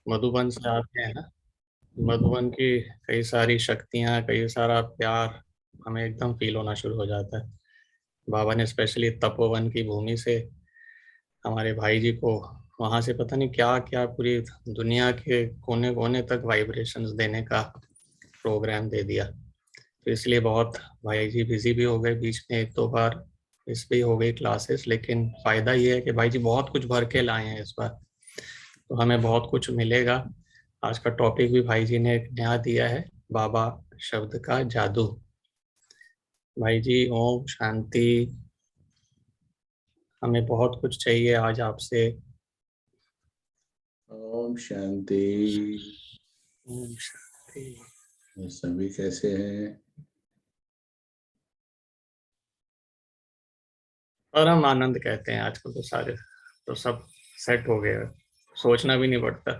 मधुबन से आते हैं ना। मधुबन की कई सारी शक्तियाँ, कई सारा प्यार हमें एकदम फील होना शुरू हो जाता है। बाबा ने स्पेशली तपोवन की भूमि से हमारे भाई जी को वहां से पता नहीं क्या क्या पूरी दुनिया के कोने कोने तक वाइब्रेशंस देने का प्रोग्राम दे दिया। तो इसलिए बहुत भाई जी बिजी भी हो गए, बीच में एक दो बार मिस भी हो गई क्लासेस, लेकिन फायदा ये है कि भाई जी बहुत कुछ भर के लाए हैं इस बार, तो हमें बहुत कुछ मिलेगा। आज का टॉपिक भी भाई जी ने एक नया दिया है, बाबा शब्द का जादू। भाई जी ओम शांति। हमें बहुत कुछ चाहिए आज आपसे। ओम शांति। ओम शांति। सभी कैसे हैं? परम आनंद कहते हैं आजकल तो सारे, तो सब सेट हो गए, सोचना भी नहीं पड़ता।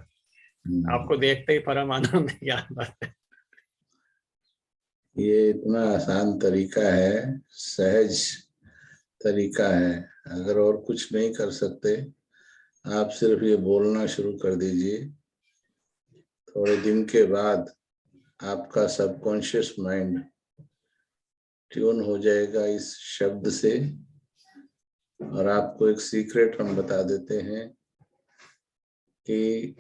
आपको देखते ही परम आनंद क्या बात है। ये इतना आसान तरीका है, सहज तरीका है। अगर और कुछ नहीं कर सकते, आप सिर्फ ये बोलना शुरू कर दीजिए। थोड़े दिन के बाद आपका सबकॉन्शियस माइंड ट्यून हो जाएगा इस शब्द से। और आपको एक सीक्रेट हम बता देते हैं कि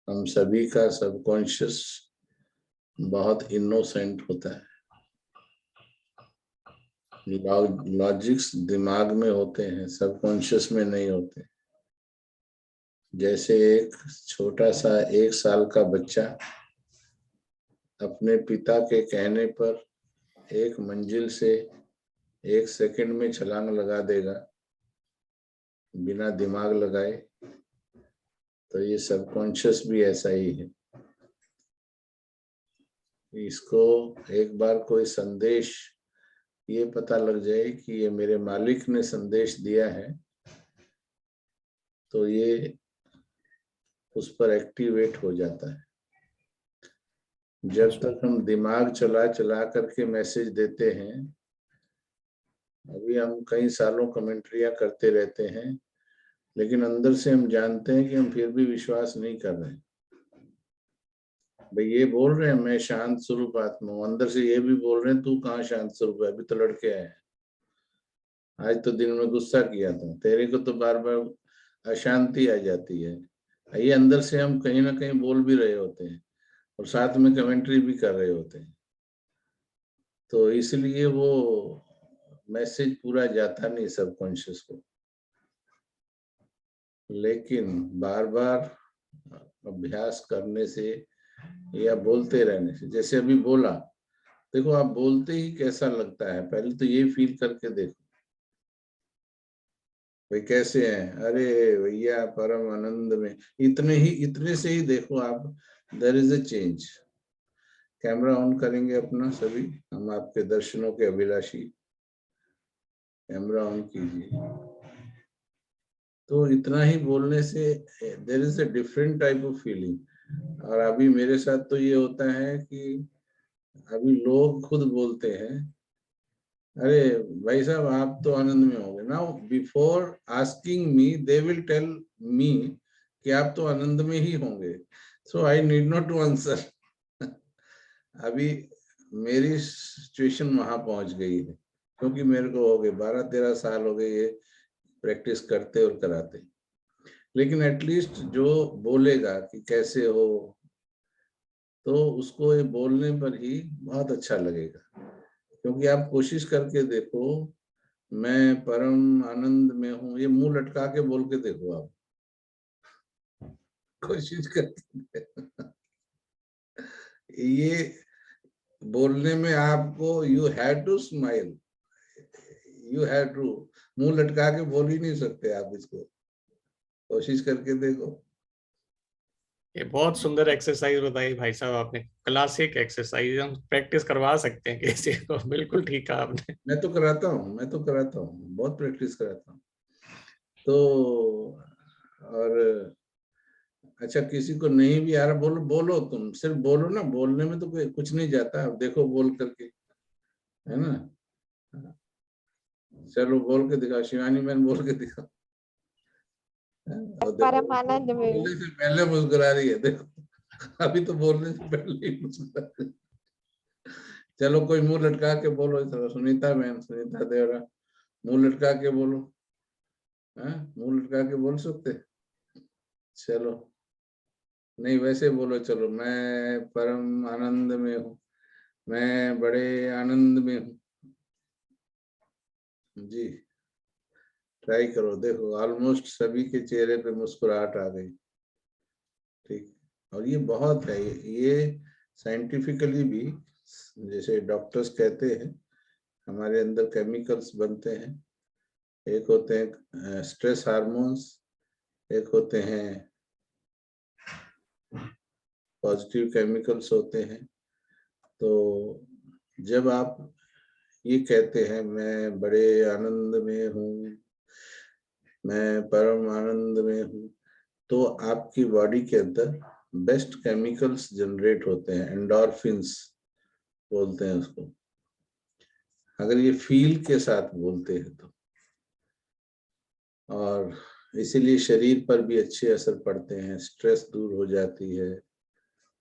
हम सभी का सबकॉन्शियस बहुत इनोसेंट होता है। लॉजिक्स दिमाग में होते हैं, सबकॉन्शियस में नहीं होते। जैसे एक छोटा सा 1 साल का बच्चा अपने पिता के कहने पर एक मंजिल से 1 सेकंड में छलांग लगा देगा बिना दिमाग लगाए, तो ये सबकॉन्शियस भी ऐसा ही है। इसको एक बार कोई संदेश ये पता लग जाए कि ये मेरे मालिक ने संदेश दिया है, तो ये उस पर एक्टिवेट हो जाता है। जब तक हम दिमाग चला चला करके मैसेज देते हैं, अभी हम कई सालों कमेंट्रियां करते रहते हैं, लेकिन अंदर से हम जानते हैं कि हम फिर भी विश्वास नहीं कर रहे। भाई ये बोल रहे हैं मैं शांत स्वरूप आत्मा हूँ, अंदर से ये भी बोल रहे हैं तू कहाँ शांत स्वरूप है, अभी तो लड़के आए हैं, आज तो दिन में गुस्सा किया था, तेरे को तो बार बार अशांति आ जाती है। ये अंदर से हम कहीं ना कहीं बोल भी रहे होते हैं और साथ में कमेंट्री भी कर रहे होते हैं। तो इसलिए वो मैसेज पूरा जाता नहीं सबकॉन्शियस को। लेकिन बार बार अभ्यास करने से या बोलते रहने से, जैसे अभी बोला, देखो आप बोलते ही कैसा लगता है, पहले तो ये फील करके देखो भाई कैसे हैं। अरे भैया परम आनंद में, इतने से ही देखो आप, there is a change. Camera on करेंगे अपना सभी, हम आपके दर्शनों के अभिलाषी। कैमरा ऑन कीजिए। तो इतना ही बोलने से there is a different type of feeling. और अभी मेरे साथ तो ये होता है कि अभी लोग खुद बोलते हैं, अरे भाई साहब आप तो आनंद में होंगे। Now before asking me they will tell me कि आप तो आनंद में ही होंगे, so I need not to answer. अभी मेरी सिचुएशन वहां पहुंच गई है, क्योंकि मेरे को हो गए 12-13 साल हो गए ये प्रैक्टिस करते और कराते। लेकिन एटलीस्ट जो बोलेगा कि कैसे हो, तो उसको ये बोलने पर ही बहुत अच्छा लगेगा। क्योंकि आप कोशिश करके देखो, मैं परम आनंद में हूँ, ये मुंह लटका के बोल के देखो आप, कोशिश करके ये बोलने में आपको you have to smile, you have to, मुंह लटका के बोल ही नहीं सकते आप इसको, कोशिश करके देखो। ये बहुत सुंदर एक्सरसाइज बताई भाई साहब आपने, क्लासिक एक्सरसाइज, हम प्रैक्टिस करवा सकते हैं किसी को। बिल्कुल ठीक कहा आपने। मैं तो कराता हूँ, बहुत प्रैक्टिस कराता हूँ। तो और अच्छा, किसी को नहीं भी आ रहा, बोलो बोलो, तुम सिर्फ बोलो ना, बोलने में तो कोई कुछ नहीं जाता, अब देखो बोल करके, है ना। चलो बोल के दिखाओ, शिवानी मैन बोल के दिखाओ। परम आनंद में हूँ। बोलने से पहले मुस्कुरा रही है, देखो अभी तो बोलने से पहले ही मुस्कुरा रही है। चलो कोई मुंह लटका के बोलो, सुनीता मैम, सुनीता देवरा, मुंह लटका के बोलो। मुंह लटका के बोल सकते? चलो नहीं वैसे बोलो, चलो मैं परम आनंद में हूँ, मैं बड़े आनंद में हूँ जी। ट्राई करो, देखो ऑलमोस्ट सभी के चेहरे पे मुस्कुराहट आ गई। ठीक, और ये बहुत है, ये साइंटिफिकली भी, जैसे डॉक्टर्स कहते हैं हमारे अंदर केमिकल्स बनते हैं, एक होते हैं स्ट्रेस हार्मोन्स, एक होते हैं पॉजिटिव केमिकल्स होते हैं। तो जब आप ये कहते हैं मैं बड़े आनंद में हूँ, मैं परम आनंद में हूँ, तो आपकी बॉडी के अंदर बेस्ट केमिकल्स जनरेट होते हैं, एंडोर्फिन्स बोलते हैं उसको, अगर ये फील के साथ बोलते हैं तो। और इसीलिए शरीर पर भी अच्छे असर पड़ते हैं, स्ट्रेस दूर हो जाती है,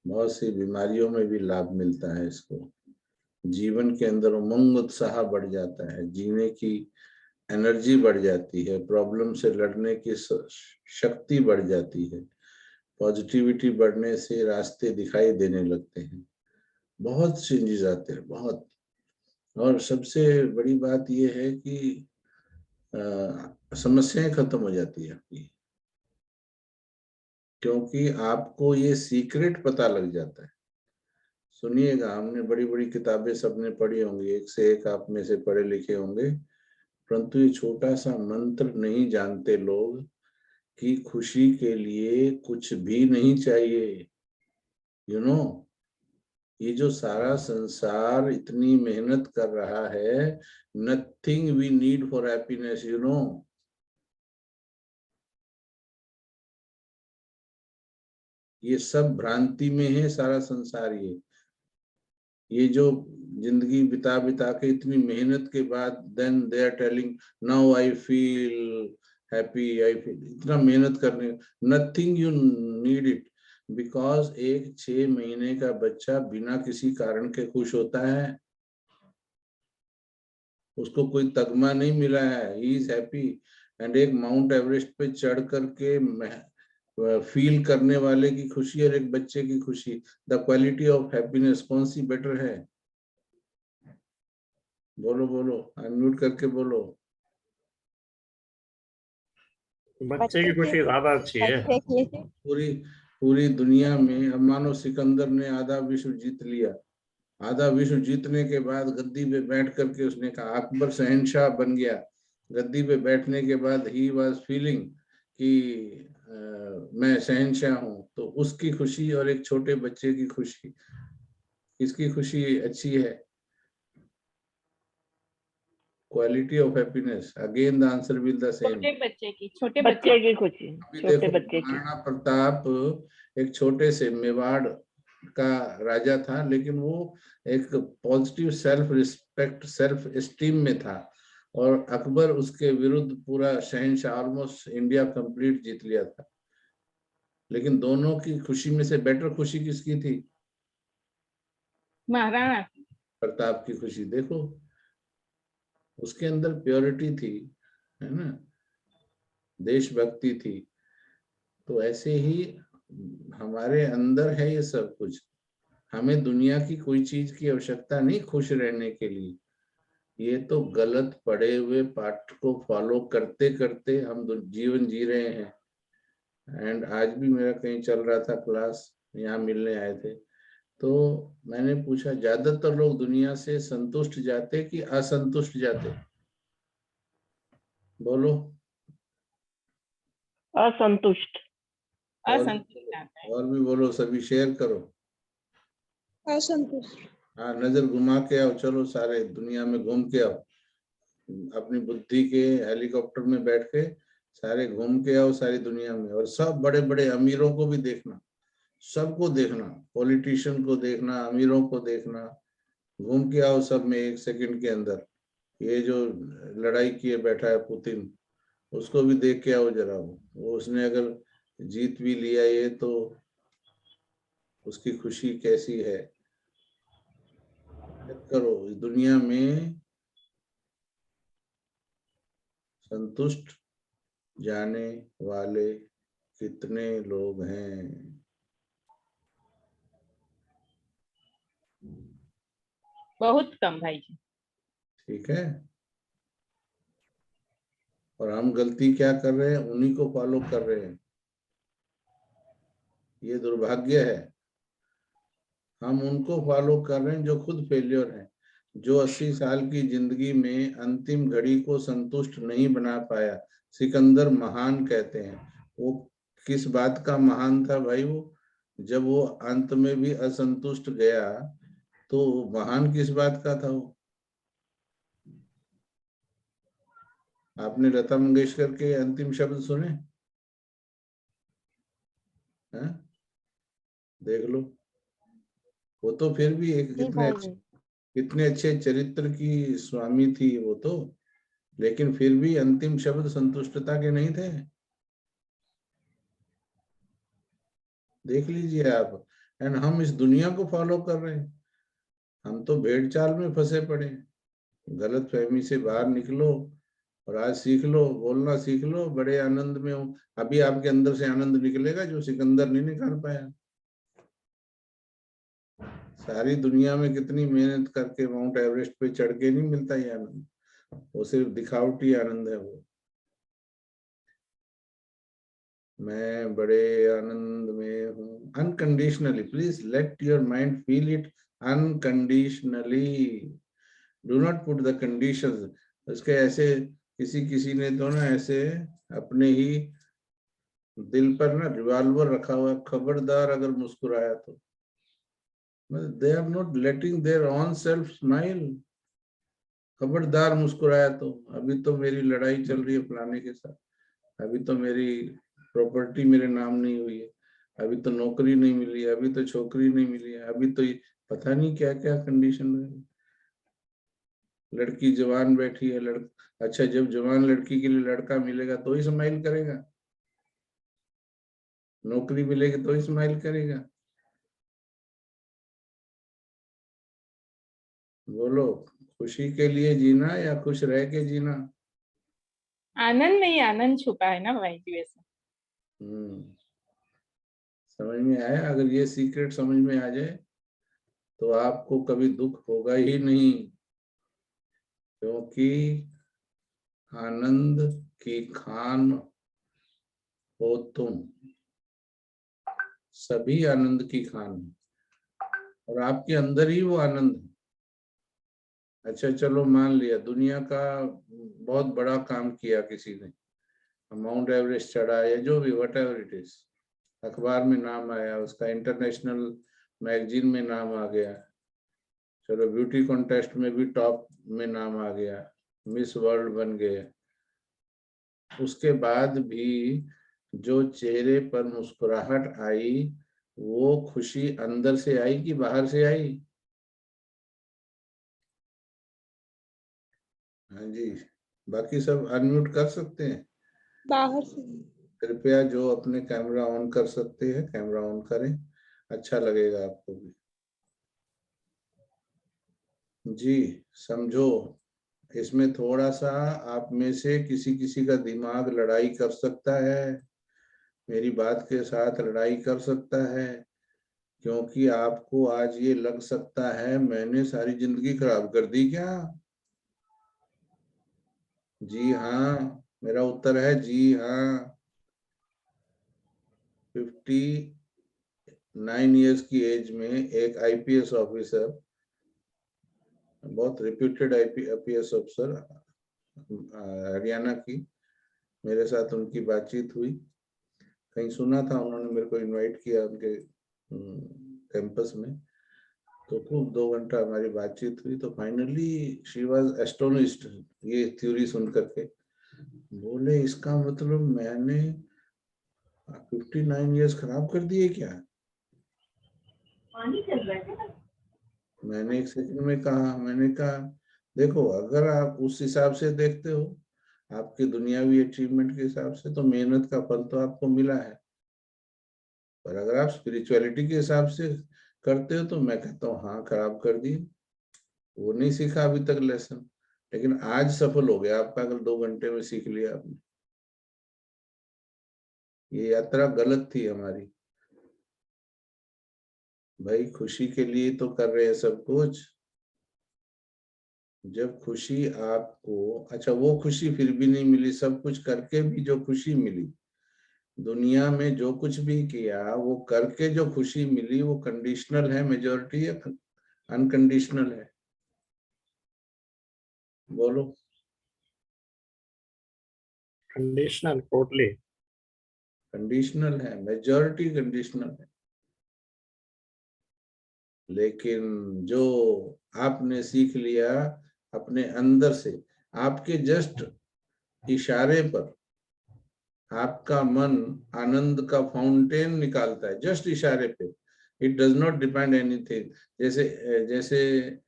बहुत सी बीमारियों में भी लाभ मिलता है इसको, जीवन के अंदर उमंग उत्साह बढ़ जाता है, जीने की एनर्जी बढ़ जाती है, प्रॉब्लम से लड़ने की शक्ति बढ़ जाती है, पॉजिटिविटी बढ़ने से रास्ते दिखाई देने लगते हैं, बहुत चेंजेस आते हैं, बहुत। और सबसे बड़ी बात यह है कि समस्याएं खत्म हो जाती है आपकी, क्योंकि आपको ये सीक्रेट पता लग जाता है। सुनिएगा, हमने बड़ी बड़ी किताबें सबने पढ़ी होंगी, एक से एक आप में से पढ़े लिखे होंगे, परंतु ये छोटा सा मंत्र नहीं जानते लोग कि खुशी के लिए कुछ भी नहीं चाहिए। यू नो, ये जो सारा संसार इतनी मेहनत कर रहा है, nothing we need for happiness, you know. ये सब भ्रांति में है सारा संसार। ये जो जिंदगी बिता बिता के इतनी मेहनत के बाद then they are telling now I feel happy, I feel, इतना मेहनत करने, nothing you need it, because एक 6 महीने का बच्चा बिना किसी कारण के खुश होता है, उसको कोई तगमा नहीं मिला है, ही इज हैप्पी। एंड एक माउंट एवरेस्ट पे चढ़ करके फील करने वाले की खुशी और एक बच्चे की खुशी, द क्वालिटी ऑफ हैप्पीनेस कौन सी बेटर है? बोलो बोलो, अनम्यूट करके बोलो। बच्चे की खुशी ज्यादा अच्छी है। पूरी पूरी दुनिया में अब मानो सिकंदर ने आधा विश्व जीत लिया, आधा विश्व जीतने के बाद गद्दी पे बैठ करके उसने कहा अकबर शहंशाह बन गया, गद्दी पे बैठने के बाद ही वाज फीलिंग कि मैं शहंशाह हूँ, तो उसकी खुशी और एक छोटे बच्चे की खुशी, किसकी खुशी अच्छी है? Quality of happiness, again the answer will the same, छोटे बच्चे की खुशी, अभी छोटे देखो बच्चे की। महाराणा प्रताप एक छोटे से मेवाड़ का राजा था, लेकिन वो एक positive self respect, self esteem में था, और अकबर उसके विरुद्ध पूरा शहंशाह, ऑलमोस्ट इंडिया कंप्लीट जीत लिया था। लेकिन दोनों की खुशी में से बेटर खुशी किसकी थी? महाराणा प्रताप की खुशी। देखो उसके अंदर प्योरिटी थी, है ना, देशभक्ति थी। तो ऐसे ही हमारे अंदर है ये सब कुछ, हमें दुनिया की कोई चीज की आवश्यकता नहीं खुश रहने के लिए, ये तो गलत पढ़े हुए पाठ को फॉलो करते करते हम जीवन जी रहे हैं। एंड आज भी मेरा कहीं चल रहा था क्लास, यहाँ मिलने आए थे, तो मैंने पूछा ज्यादातर लोग दुनिया से संतुष्ट जाते कि असंतुष्ट जाते? बोलो। असंतुष्ट। और भी बोलो, सभी शेयर करो। असंतुष्ट। हाँ, नजर घुमा के आओ, चलो सारे दुनिया में घूम के आओ, अपनी बुद्धि के हेलीकॉप्टर में बैठ के सारे घूम के आओ सारी दुनिया में, और सब बड़े बड़े अमीरों को भी देखना, सबको देखना, पॉलिटिशियन को देखना, अमीरों को देखना, घूम के आओ सब में 1 सेकंड के अंदर। ये जो लड़ाई किए बैठा है पुतिन, उसको भी देख के आओ जरा, वो उसने अगर जीत भी लिया ये तो उसकी खुशी कैसी है। चेक करो इस दुनिया में संतुष्ट जाने वाले कितने लोग हैं। बहुत कम भाई जी। ठीक है, और हम गलती क्या कर रहे हैं, उन्हीं को फॉलो कर रहे हैं। ये दुर्भाग्य है, हम उनको फॉलो कर रहे हैं जो खुद फेल्योर हैं, जो 80 साल की जिंदगी में अंतिम घड़ी को संतुष्ट नहीं बना पाया। सिकंदर महान कहते हैं, वो किस बात का महान था भाई? वो जब वो अंत में भी असंतुष्ट गया तो महान किस बात का था वो? आपने लता मंगेशकर के अंतिम शब्द सुने हैं? देख लो, वो तो फिर भी एक कितने अच्छे चरित्र की स्वामी थी वो तो, लेकिन फिर भी अंतिम शब्द संतुष्टता के नहीं थे। देख लीजिए आप। एंड हम इस दुनिया को फॉलो कर रहे हैं, हम तो भेड़ चाल में फंसे पड़े हैं। गलत फहमी से बाहर निकलो और आज सीख लो, बोलना सीख लो, बड़े आनंद में हो। अभी आपके अंदर से आनंद निकलेगा जो सिकंदर नहीं निकाल पाया। सारी दुनिया में कितनी मेहनत करके माउंट एवरेस्ट पे चढ़ के नहीं मिलता ये आनंद, वो सिर्फ दिखावटी आनंद है वो। मैं बड़े आनंद में हूँ unconditionally. Please let your mind feel it unconditionally, do not put the conditions. उसके ऐसे किसी ने तो ना ऐसे अपने ही दिल पर ना रिवॉल्वर रखा हुआ, खबरदार अगर मुस्कुराया तो। They are not letting their own self smile. खबरदार मुस्कुराया तो, अभी तो मेरी लड़ाई चल रही है फलाने के साथ, अभी तो मेरी प्रॉपर्टी मेरे नाम नहीं हुई है, अभी तो नौकरी नहीं मिली है, अभी तो छोकरी नहीं मिली है, अभी तो पता नहीं क्या क्या कंडीशन है। लड़की जवान बैठी है, अच्छा जब जवान लड़की के लिए लड़का मिलेगा तो ही स्माइल करेगा, नौकरी मिलेगी तो ही स्माइल करेगा। बोलो, खुशी के लिए जीना या खुश रह के जीना? आनंद में ही आनंद छुपा है ना भाई जी वैसे। समझ में आया? अगर ये सीक्रेट समझ में आ जाए तो आपको कभी दुख होगा ही नहीं, क्योंकि आनंद की खान हो तुम, सभी आनंद की खान है और आपके अंदर ही वो आनंद है। अच्छा चलो मान लिया दुनिया का बहुत बड़ा काम किया किसी ने, माउंट एवरेस्ट चढ़ा या जो भी वट एवर इट इज, अखबार में नाम आया उसका, इंटरनेशनल मैगजीन में नाम आ गया, चलो ब्यूटी कॉन्टेस्ट में भी टॉप में नाम आ गया, मिस वर्ल्ड बन गए। उसके बाद भी जो चेहरे पर मुस्कुराहट आई वो खुशी अंदर से आई कि बाहर से आई? हाँ जी, बाकी सब अनम्यूट कर सकते हैं बाहर से। कृपया, जो अपने कैमरा ऑन कर सकते हैं कैमरा ऑन करें, अच्छा लगेगा आपको भी। जी समझो, इसमें थोड़ा सा आप में से किसी किसी का दिमाग लड़ाई कर सकता है, मेरी बात के साथ लड़ाई कर सकता है, क्योंकि आपको आज ये लग सकता है मैंने सारी जिंदगी खराब कर दी क्या? जी हाँ, मेरा उत्तर है जी हाँ। 59 इयर्स की एज में एक आईपीएस ऑफिसर, बहुत रिप्यूटेड आईपीएस ऑफिसर हरियाणा की, मेरे साथ उनकी बातचीत हुई, कहीं सुना था उन्होंने मेरे को इनवाइट किया उनके कैंपस में, तो खूब 2 घंटा हमारी बातचीत हुई। तो फाइनली शी वाज एस्टोनिश्ड ये थ्योरी सुन करके, बोले इसका मतलब मैंने 59 इयर्स खराब कर दिए क्या? पानी चल रहा है। मैंने एक सेकंड में कहा, मैंने कहा देखो अगर आप उस हिसाब से देखते हो, आपकी दुनियावी अचीवमेंट के हिसाब से तो मेहनत का फल तो आपको मिला है, पर अगर आप स्पिरिचुअलिटी के हिसाब से करते हो तो मैं कहता हूँ हाँ, खराब कर दिए, वो नहीं सीखा अभी तक लेसन, लेकिन आज सफल हो गया आपका, अगर 2 घंटे में सीख लिया आपने। ये यात्रा गलत थी हमारी भाई, खुशी के लिए तो कर रहे हैं सब कुछ। जब खुशी आपको, अच्छा वो खुशी फिर भी नहीं मिली, सब कुछ करके भी जो खुशी मिली, दुनिया में जो कुछ भी किया वो करके जो खुशी मिली, वो कंडीशनल है मेजॉरिटी या अनकंडीशनल है? बोलो। Conditional, totally. कंडीशनल है, मेजॉरिटी कंडीशनल है। लेकिन जो आपने सीख लिया अपने अंदर से, आपके जस्ट इशारे पर आपका मन आनंद का फाउंटेन निकालता है, जस्ट इशारे पे। It does not depend anything. जैसे जैसे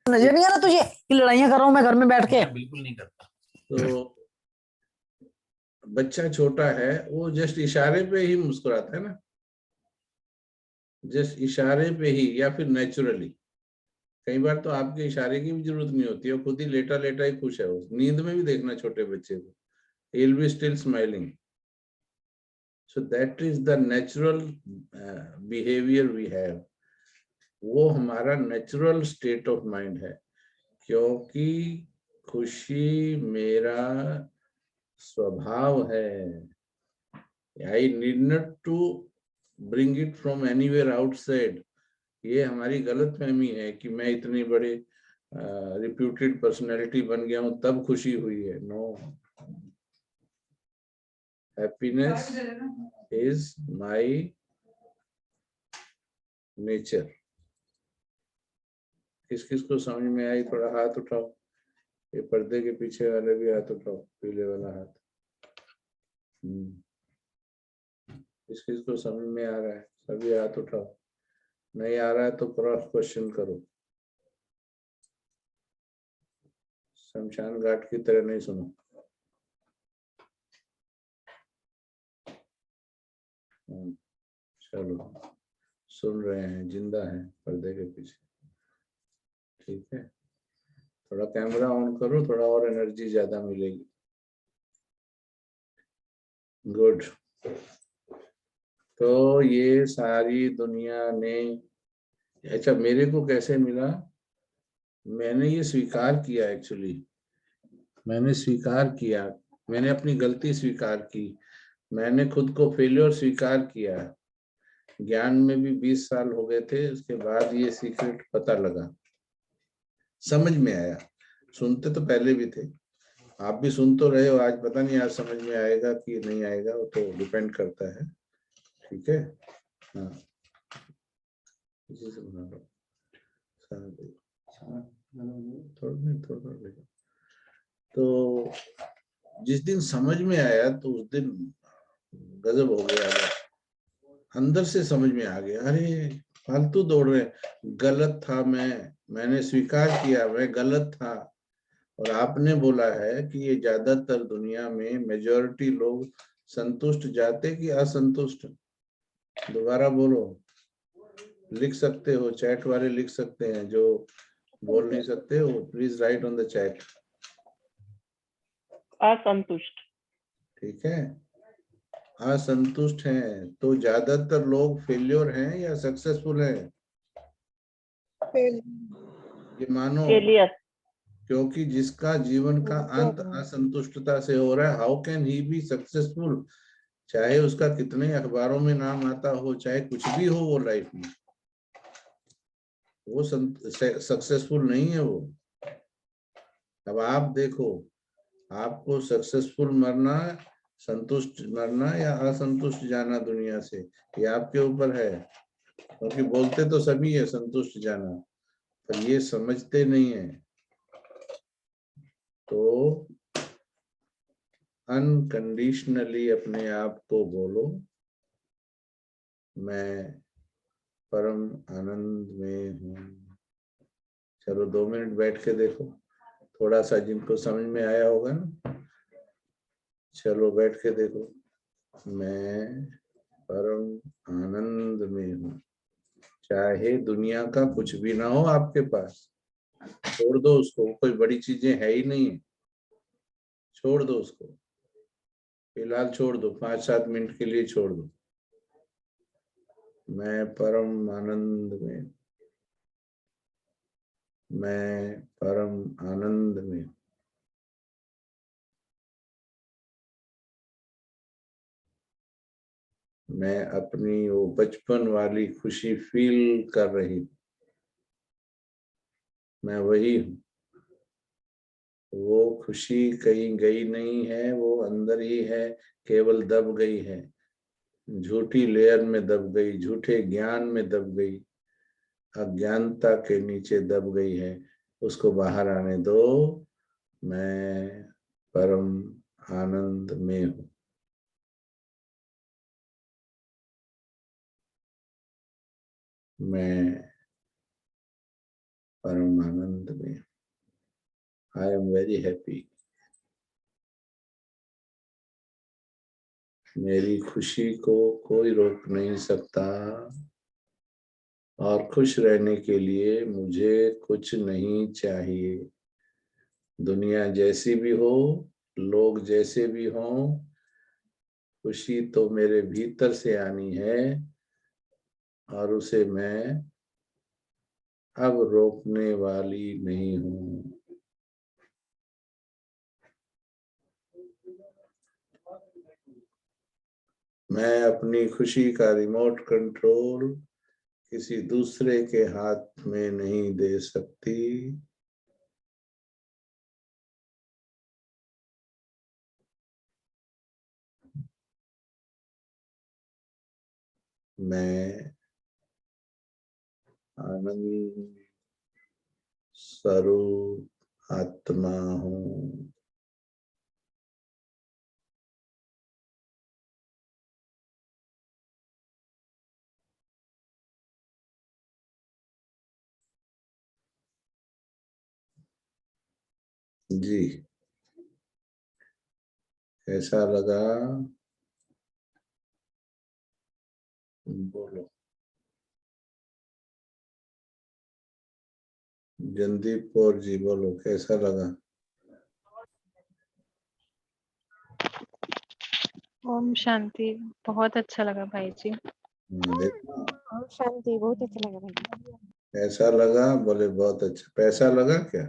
नजर नहीं आ रहा तुझे कि लड़ाइयां कर रहा हूं मैं घर में बैठ के? बिल्कुल नहीं करता। तो बच्चा छोटा है, वो जस्ट इशारे पे ही मुस्कुराता है ना, जस्ट इशारे पे ही, या फिर नेचुरली। कई बार तो आपके इशारे की भी जरूरत नहीं होती है, खुद ही लेटा लेटा ही खुश है। वो नींद में भी देखना छोटे बच्चे को, he will be still smiling. So that is the natural behavior we have. वो हमारा नेचुरल स्टेट ऑफ माइंड है, क्योंकि खुशी मेरा स्वभाव है। I need not to bring it from anywhere outside. ये हमारी गलतफहमी है कि मैं इतनी बड़े रिप्यूटेड पर्सनैलिटी बन गया हूं तब खुशी हुई है। No, happiness is my nature. किस किस को समझ में आई थोड़ा हाथ उठाओ। ये पर्दे के पीछे वाले भी हाथ उठाओ, पीले वाला हाथ। किस किस को समझ में आ रहा है? सभी हाथ उठाओ। नहीं आ रहा है तो क्रॉस क्वेश्चन करो, शमशान घाट की तरह नहीं सुनो। चलो, सुन रहे हैं, जिंदा है पर्दे के पीछे। ठीक है, थोड़ा कैमरा ऑन करो, थोड़ा और एनर्जी ज्यादा मिलेगी। गुड। तो ये सारी दुनिया ने, अच्छा मेरे को कैसे मिला? मैंने ये स्वीकार किया, एक्चुअली मैंने स्वीकार किया, मैंने अपनी गलती स्वीकार की, मैंने खुद को फेलियर स्वीकार किया। ज्ञान में भी 20 साल हो गए थे, उसके बाद ये सीक्रेट पता लगा, समझ में आया। सुनते तो पहले भी थे, आप भी सुन तो रहे हो, आज पता नहीं आज समझ में आएगा कि नहीं आएगा, वो तो डिपेंड करता है। ठीक है, हाँ इसी से बना लो, थोड़ा लेगा। तो जिस दिन समझ में आया तो उस दिन गजब हो गया, अंदर से समझ में आ गया, अरे फालतू दौड़ रहे, गलत था मैंने स्वीकार किया मैं गलत था। और आपने बोला है कि ये ज्यादातर दुनिया में मेजॉरिटी लोग संतुष्ट जाते कि असंतुष्ट? दोबारा बोलो, लिख सकते हो, चैट वाले लिख सकते हैं, जो बोल नहीं सकते हो please right on the chat. असंतुष्ट। ठीक है, असंतुष्ट हैं। तो ज्यादातर लोग फेल्योर हैं या सक्सेसफुल हैं? ये मानो, फेलियर। क्योंकि जिसका जीवन का अंत असंतुष्टता से हो रहा है, how can he be successful? चाहे उसका कितने अखबारों में नाम आता हो, चाहे कुछ भी हो वो लाइफ में, वो सक्सेसफुल नहीं है वो। अब आप देखो, आपको सक्सेसफुल मरना, संतुष्ट मरना या असंतुष्ट जाना दुनिया से, ये आपके ऊपर है। क्योंकि बोलते तो सभी है संतुष्ट जाना, पर ये समझते नहीं है। तो अनकंडीशनली अपने आप को बोलो, मैं परम आनंद में हूँ। चलो 2 मिनट बैठ के देखो, थोड़ा सा जिनको समझ में आया होगा ना, चलो बैठ के देखो, मैं परम आनंद में हूँ। चाहे दुनिया का कुछ भी ना हो आपके पास, छोड़ दो उसको, कोई बड़ी चीजें है ही नहीं है, छोड़ दो उसको, फिलहाल छोड़ दो, 5-7 मिनट के लिए छोड़ दो। मैं परम आनंद में, मैं परम आनंद में। मैं अपनी वो बचपन वाली खुशी फील कर रही हूँ, मैं वही हूँ। वो खुशी कहीं गई नहीं है, वो अंदर ही है, केवल दब गई है, झूठी लेयर में दब गई, झूठे ज्ञान में दब गई, अज्ञानता के नीचे दब गई है। उसको बाहर आने दो। मैं परम आनंद में हूँ। मैं परम आनंद में, आई एम वेरी हैप्पी। मेरी खुशी को कोई रोक नहीं सकता, और खुश रहने के लिए मुझे कुछ नहीं चाहिए। दुनिया जैसी भी हो, लोग जैसे भी हों, खुशी तो मेरे भीतर से आनी है, और उसे मैं अब रोकने वाली नहीं हूँ। मैं अपनी खुशी का रिमोट कंट्रोल किसी दूसरे के हाथ में नहीं दे सकती। मैं आनंद स्वरूप आत्मा हूँ। जी, कैसा लगा? बोलो। जनदीप कौर जी बोलो, कैसा लगा? ओम शांति। बहुत अच्छा लगा भाई जी। देखो ओम शांति, बहुत अच्छा लगा भाई। कैसा लगा? बोले बहुत अच्छा। पैसा लगा क्या?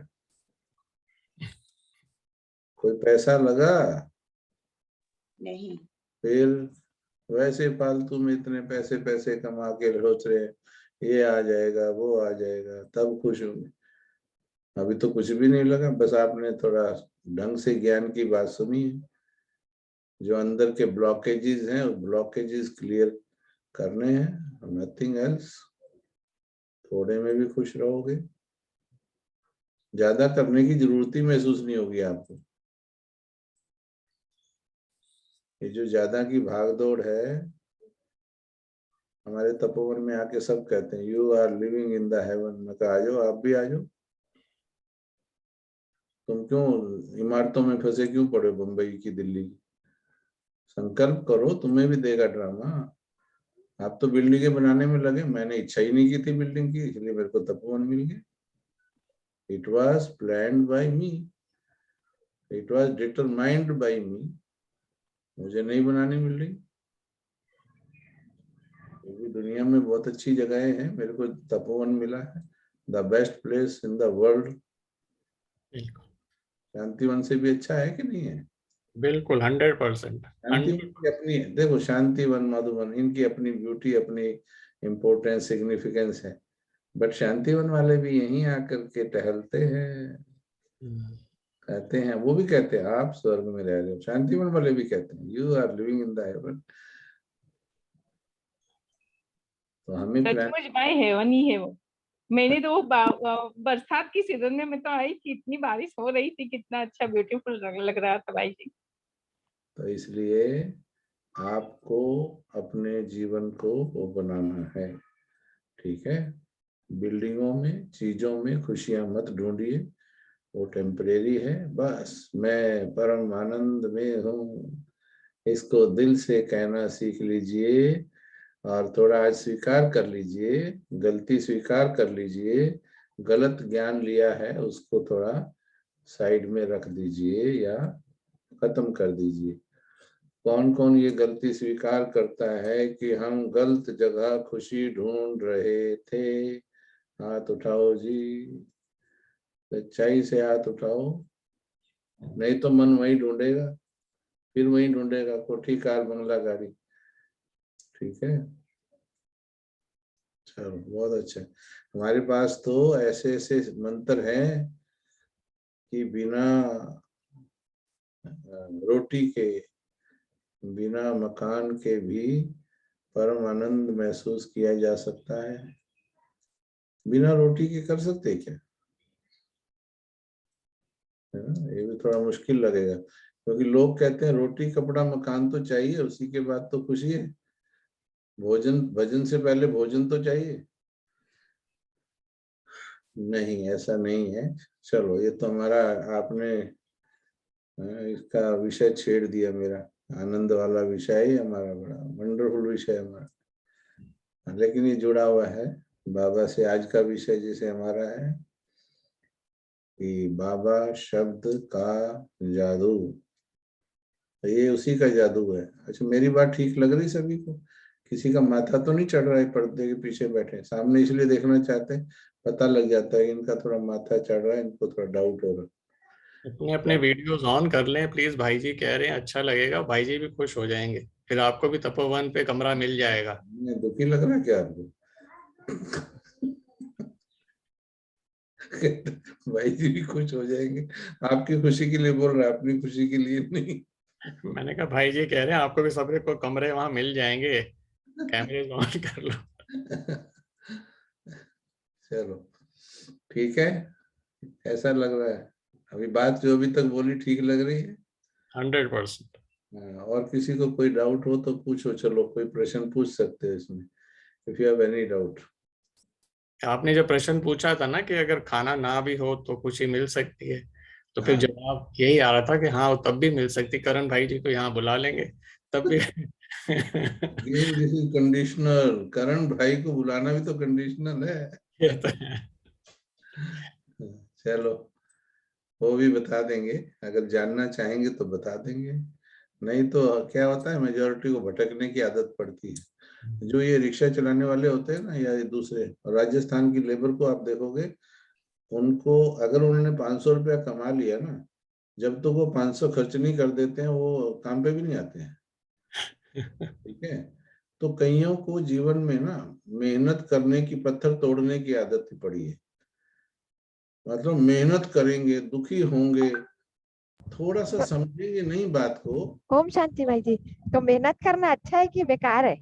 कोई पैसा लगा? नहीं, फिर वैसे फालतू में इतने पैसे पैसे कमा के सोच रहे हैं ये आ जाएगा वो आ जाएगा तब खुश होंगे। अभी तो कुछ भी नहीं लगा, बस आपने थोड़ा ढंग से ज्ञान की बात सुनी है। जो अंदर के ब्लॉकेजेस हैं, उस ब्लॉकेजेस क्लियर करने हैं, नथिंग एल्स। थोड़े में भी खुश रहोगे, ज्यादा करने की जरूरत ही महसूस नहीं होगी आपको। ये जो ज्यादा की भाग दौड़ है, हमारे तपोवन में आके सब कहते हैं you are living in the heaven. मैं कहा आ जाओ, आप भी आ जाओ। तुम क्यों इमारतों में फंसे क्यों पड़े बंबई की, दिल्ली की? संकल्प करो, तुम्हें भी देगा ड्रामा। आप तो बिल्डिंगें बनाने में लगे, मैंने इच्छा ही नहीं की थी बिल्डिंग की, इसलिए मेरे को तपोवन मिल गया। It was planned by me, it was determined by me. मुझे नहीं बनाने मिल रही, क्योंकि दुनिया में बहुत अच्छी जगहें हैं, मेरे को तपोवन मिला है, the best place in the world. बिल्कुल शांतिवन से भी अच्छा है कि नहीं है? बिल्कुल 100%। शांतिवन की अपनी, देखो शांतिवन मधुबन, इनकी अपनी ब्यूटी, अपनी इम्पोर्टेंस, सिग्निफिकेंस है। बट शांतिवन वाले भी यहीं आकर के टहलते हैं, कहते हैं, वो भी कहते हैं आप स्वर्ग में रह रहे हो। शांतिवन वाले भी कहते हैं you are living in the heaven. तो हमें प्लान, सचमुच भाई हेवन ही है वो। मैंने तो वो बरसात की सीजन में मैं तो आई थी, इतनी बारिश हो रही थी, कितना अच्छा ब्यूटीफुल लग रहा था भाई जी। तो इसलिए आपको अपने जीवन को वो बनाना है, ठीक है? बिल्डिंगों में, चीजों में खुशियां मत ढूंढिए, वो टेम्परेरी है, बस मैं परम आनंद में हूँ, इसको दिल से कहना सीख लीजिए और थोड़ा आज स्वीकार कर लीजिए, गलती स्वीकार कर लीजिए, गलत ज्ञान लिया है उसको थोड़ा साइड में रख दीजिए या खत्म कर दीजिए। कौन कौन ये गलती स्वीकार करता है कि हम गलत जगह खुशी ढूंढ रहे थे? हाथ उठाओ जी, सच्चाई से हाथ उठाओ, नहीं तो मन वही ढूंढेगा, फिर वही ढूंढेगा, कोठी कार बंगला गाड़ी। ठीक है, चलो बहुत अच्छा। हमारे पास तो ऐसे ऐसे मंत्र हैं कि बिना रोटी के, बिना मकान के भी परम आनंद महसूस किया जा सकता है। बिना रोटी के कर सकते क्या? है ना, ये भी थोड़ा मुश्किल लगेगा, क्योंकि लोग कहते हैं रोटी कपड़ा मकान तो चाहिए, उसी के बाद तो खुशी है। भोजन, भजन से पहले भोजन तो चाहिए। नहीं, ऐसा नहीं है। चलो, ये तो हमारा आपने इसका विषय छेड़ दिया, मेरा आनंद वाला विषय ही हमारा बड़ा वंडरफुल विषय हमारा, लेकिन ये जुड़ा हुआ है बाबा से। आज का विषय जैसे हमारा है कि बाबा शब्द का जादू, ये उसी का जादू है। अच्छा, मेरी बात ठीक लग रही सभी को? किसी का माथा तो नहीं चढ़ रहा है? पर्दे के पीछे बैठे सामने इसलिए देखना चाहते हैं, पता लग जाता है इनका थोड़ा माथा चढ़ रहा है, इनको थोड़ा डाउट हो रहा है। अपने अपने वीडियोस ऑन कर लें प्लीज, भाई जी कह रहे हैं अच्छा लगेगा, भाई जी भी खुश हो जाएंगे, फिर आपको भी तपोवन पे कमरा मिल जाएगा। दुखी लग रहा है क्या आपको? भाई जी भी खुश हो जाएंगे? आपकी खुशी के लिए बोल रहा है, अपनी खुशी के लिए नहीं। मैंने कहा भाई जी कह रहे हैं आपको भी सबके को कमरे वहां मिल जाएंगे, कैमरे ऑन कर लो। चलो ठीक है, ऐसा लग रहा है अभी बात जो अभी तक बोली ठीक लग रही है? 100%। और किसी को कोई डाउट हो तो पूछो, चलो कोई प्रश्न पूछ सकते हैं इसमें, if you have any doubt. आपने जो प्रश्न पूछा था ना कि अगर खाना ना भी हो तो खुशी मिल सकती है, तो फिर हाँ, जवाब यही आ रहा था कि हाँ तब भी मिल सकती, करण भाई जी को यहाँ बुला लेंगे तब भी। Again this is conditional. Karan भाई को बुलाना भी तो कंडीशनल है। ये तो है। चलो, वो भी बता देंगे, अगर जानना चाहेंगे तो बता देंगे, नहीं तो क्या होता है मेजोरिटी को भटकने की आदत पड़ती है। जो ये रिक्शा चलाने वाले होते हैं ना, या ये दूसरे, राजस्थान की लेबर को आप देखोगे, उनको अगर उन्होंने 500 रुपया कमा लिया ना, जब तक वो 500 खर्च नहीं कर देते हैं वो काम पे भी नहीं आते हैं। ठीक है, तो कईयों को जीवन में ना मेहनत करने की, पत्थर तोड़ने की आदत पड़ी है। मतलब मेहनत करेंगे, दुखी होंगे, थोड़ा सा समझेंगे नहीं बात को। ओम शांति भाई जी, तो मेहनत करना अच्छा है कि बेकार है?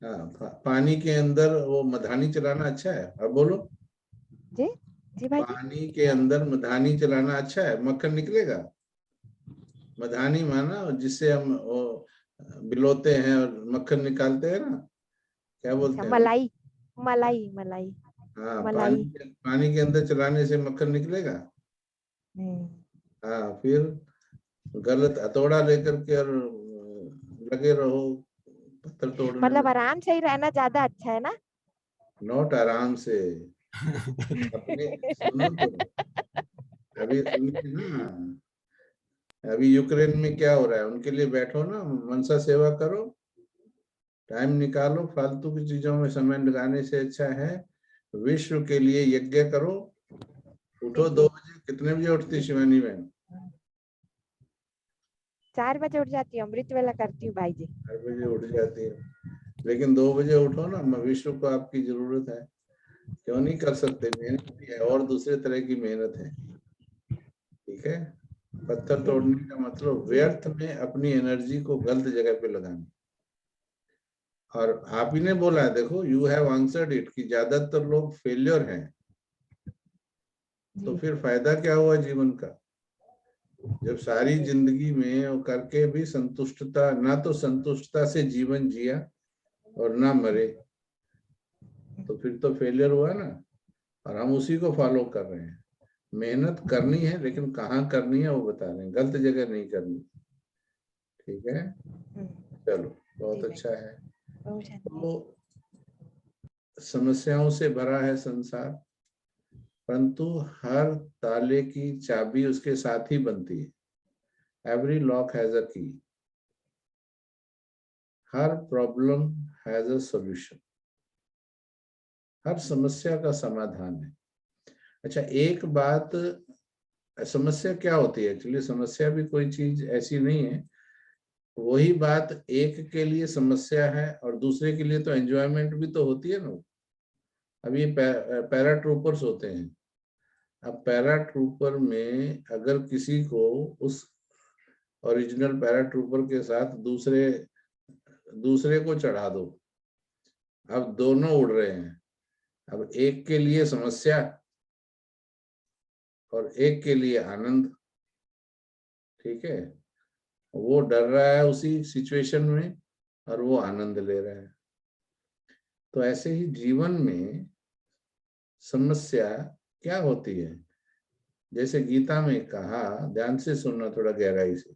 हाँ, पानी के अंदर वो मधानी चलाना अच्छा है? अब बोलो। जी जी भाई जी। पानी के अंदर मधानी चलाना अच्छा है? मक्खन निकलेगा? मधानी माना जिससे हम वो बिलोते हैं और मक्खन निकालते हैं ना, क्या अच्छा, बोलते हैं? मलाई मलाई मलाई हाँ, मलाई। पानी के अंदर चलाने से मक्खन निकलेगा? हम्म, हाँ, फिर गलत हथौड़ा लेकर के और लगे रहो पत्थर तोड़ने में। मतलब आराम से ही रहना ज्यादा अच्छा है ना? नोट आराम से, अपने सुनो तो, अभी सुनिए ना, अभी यूक्रेन में क्या हो रहा है, उनके लिए बैठो ना, मनसा सेवा करो, टाइम निकालो। फालतू की चीजों में समय लगाने से अच्छा है विश्व के लिए यज्ञ करो। उठो जी 2 जी, बजे। कितने बजे उठती शिवानी बहन? 4 बजे उठ जाती हूँ, अमृत वेला करती हूँ भाई जी। 4 बजे उठ जाती है, लेकिन 2 बजे उठो ना, विश्व को आपकी जरूरत है। क्यों नहीं कर सकते? मेहनत भी है और दूसरे तरह की मेहनत है। ठीक है, पत्थर तोड़ने का मतलब व्यर्थ में अपनी एनर्जी को गलत जगह पे लगाना। और आप ही ने बोला है, देखो, यू हैव आंसर्ड इट, कि ज्यादातर लोग फेलियर हैं, तो फिर फायदा क्या हुआ जीवन का? जब सारी जिंदगी में वो करके भी संतुष्टता, ना तो संतुष्टता से जीवन जिया और ना मरे, तो फिर तो फेलियर हुआ ना। और हम उसी को फॉलो कर रहे हैं। मेहनत करनी है, लेकिन कहाँ करनी है वो बता रहे हैं, गलत जगह नहीं करनी। ठीक है, चलो बहुत अच्छा है। तो समस्याओं से भरा है संसार, परंतु हर ताले की चाबी उसके साथ ही बनती है। एवरी लॉक हैज अ की, हर प्रॉब्लम हैज अ सॉल्यूशन, हर समस्या का समाधान है। अच्छा, एक बात, समस्या क्या होती है? एक्चुअली समस्या भी कोई चीज ऐसी नहीं है, वही बात एक के लिए समस्या है और दूसरे के लिए तो एंजॉयमेंट भी तो होती है ना। अब ये पैराट्रूपर्स होते हैं, अब पैराट्रूपर में अगर किसी को उस ओरिजिनल पैराट्रूपर के साथ दूसरे को चढ़ा दो, अब दोनों उड़ रहे हैं, अब एक के लिए समस्या और एक के लिए आनंद। ठीक है, वो डर रहा है उसी सिचुएशन में और वो आनंद ले रहा है। तो ऐसे ही जीवन में समस्या क्या होती है? जैसे गीता में कहा, ध्यान से सुनना थोड़ा गहराई से,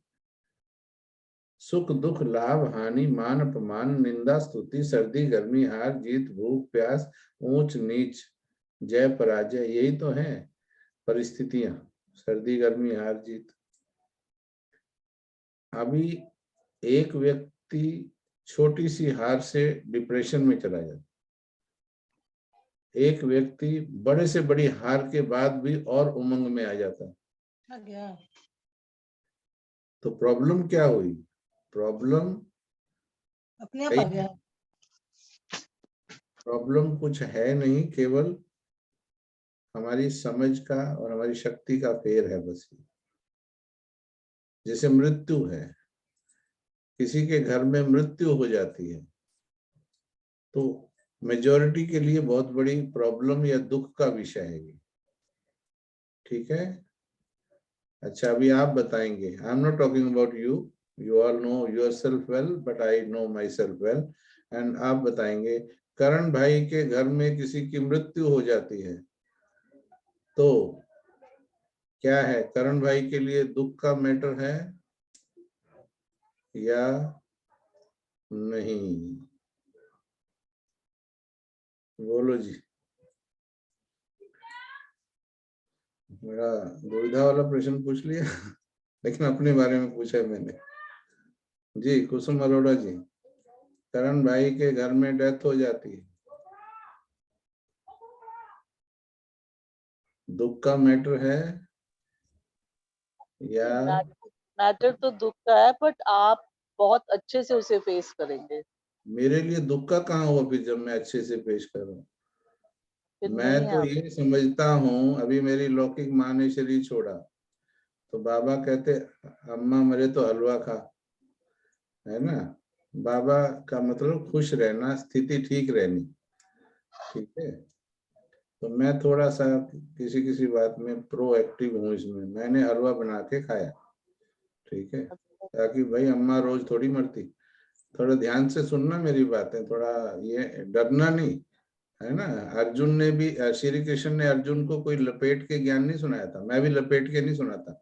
सुख दुख लाभ हानि मान अपमान निंदा स्तुति सर्दी गर्मी हार जीत भूख प्यास ऊंच नीच जय पराजय, यही तो है परिस्थितियां, सर्दी गर्मी हार जीत। अभी एक व्यक्ति छोटी सी हार से डिप्रेशन में चला जाता, एक व्यक्ति बड़े से बड़ी हार के बाद भी और उमंग में आ जाता है। तो प्रॉब्लम क्या हुई? प्रॉब्लम अपने आप आ गया। प्रॉब्लम कुछ है नहीं, केवल हमारी समझ का और हमारी शक्ति का फेर है बस। जैसे मृत्यु है, किसी के घर में मृत्यु हो जाती है तो मेजॉरिटी के लिए बहुत बड़ी प्रॉब्लम या दुख का विषय है ये। ठीक है, अच्छा अभी आप बताएंगे, I am not talking about you, you all know yourself well but I know my self well, and आप बताएंगे करण भाई के घर में किसी की मृत्यु हो जाती है तो क्या है, करण भाई के लिए दुख का मैटर है या नहीं? बोलो जी। मेरा दुविधा वाला प्रश्न पूछ लिया लेकिन अपने बारे में पूछा है मैंने। जी कुसुम अरोड़ा जी, करण भाई के घर में डेथ हो जाती है, दुख का मैटर है या? मैटर तो दुख का है, बट आप बहुत अच्छे से उसे फेस करेंगे। मेरे लिए दुख का कहाँ हुआ फिर जब मैं अच्छे से पेश कर रहा हूँ? मैं तो ये समझता हूँ, अभी मेरी लौकिक माँ ने शरीर छोड़ा तो बाबा कहते अम्मा मरे तो हलवा खा, है ना। बाबा का मतलब खुश रहना, स्थिति ठीक रहनी। ठीक है, तो मैं थोड़ा सा किसी बात में प्रोएक्टिव हूँ इसमें, मैंने हलवा बना के खाया। ठीक है, ताकि भाई अम्मा रोज थोड़ी मरती। थोड़ा ध्यान से सुनना मेरी बातें, थोड़ा ये डरना नहीं, है ना। अर्जुन ने भी, श्री कृष्ण ने अर्जुन को कोई लपेट के ज्ञान नहीं सुनाया था, मैं भी लपेट के नहीं सुनाता।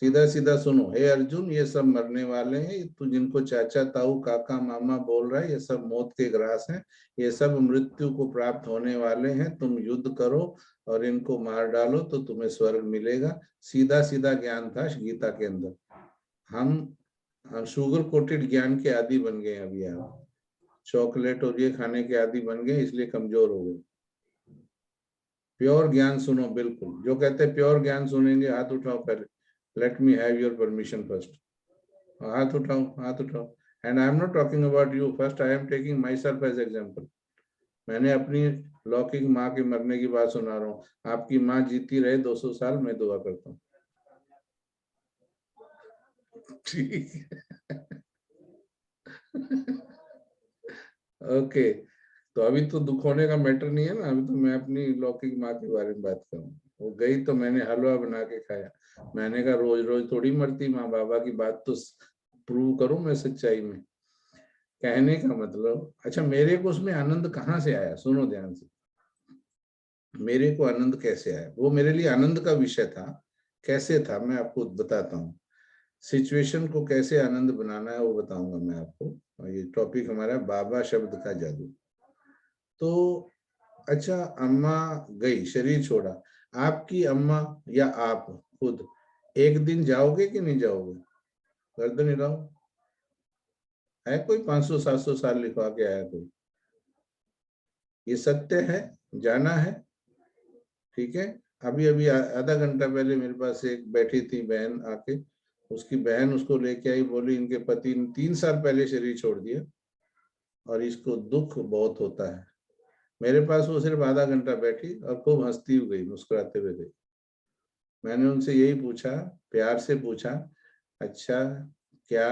सीधा सीधा सुनो, हे अर्जुन ये सब मरने वाले हैं, तू जिनको चाचा ताऊ काका मामा बोल रहा है ये सब मौत के ग्रास हैं, ये सब मृत्यु को प्राप्त होने वाले हैं, तुम युद्ध करो और इनको मार डालो तो तुम्हें स्वर्ग मिलेगा। सीधा सीधा ज्ञान था गीता के अंदर। हम शुगर कोटेड ज्ञान के आदि बन गए, अभी आप चॉकलेट और ये खाने के आदि बन गए, इसलिए कमजोर हो गए। प्योर ज्ञान सुनो, बिल्कुल जो कहते हैं प्योर ज्ञान सुनेंगे हाथ उठाओ पहले, let me have your permission first. हाथ उठाओ, हाथ उठाओ। And I am not talking about you. First, I am taking myself as example. मैंने अपनी लौकिक माँ के मरने की बात सुना रहा हूँ। आपकी माँ जीती रहे 200 साल, मैं दुआ करता हूँ। ठीक ओके, तो अभी तो दुख होने का मैटर नहीं है ना, अभी तो मैं अपनी लौकिक माँ के बारे में बात करूँ। वो गई तो मैंने हलवा बना के खाया, मैंने कहा रोज रोज थोड़ी मरती माँ बाबा की बात तो प्रूव करूं मैं सच्चाई में। कहने का मतलब, अच्छा मेरे को उसमें आनंद कहाँ से आया, सुनो ध्यान से। मेरे को आनंद कैसे आया, वो मेरे लिए आनंद का विषय था। कैसे था मैं आपको बताता हूँ। सिचुएशन को कैसे आनंद बनाना है वो बताऊंगा मैं आपको। और ये टॉपिक हमारा बाबा शब्द का जादू। तो अच्छा, अम्मा गई, शरीर छोड़ा। आपकी अम्मा या आप खुद एक दिन जाओगे कि नहीं जाओगे? गर्दन हिलाओ। है कोई 500-700 साल लिखवा के आया कोई? ये सत्य है, जाना है। ठीक है। अभी अभी आधा घंटा पहले मेरे पास एक बैठी थी बहन आके, उसकी बहन उसको लेके आई, बोली इनके पति ने 3 साल पहले शरीर छोड़ दिया और इसको दुख बहुत होता है। मेरे पास वो सिर्फ आधा घंटा बैठी और खूब हंसती हुई गई, मुस्कुराते हुए गई। मैंने उनसे यही पूछा, प्यार से पूछा, अच्छा क्या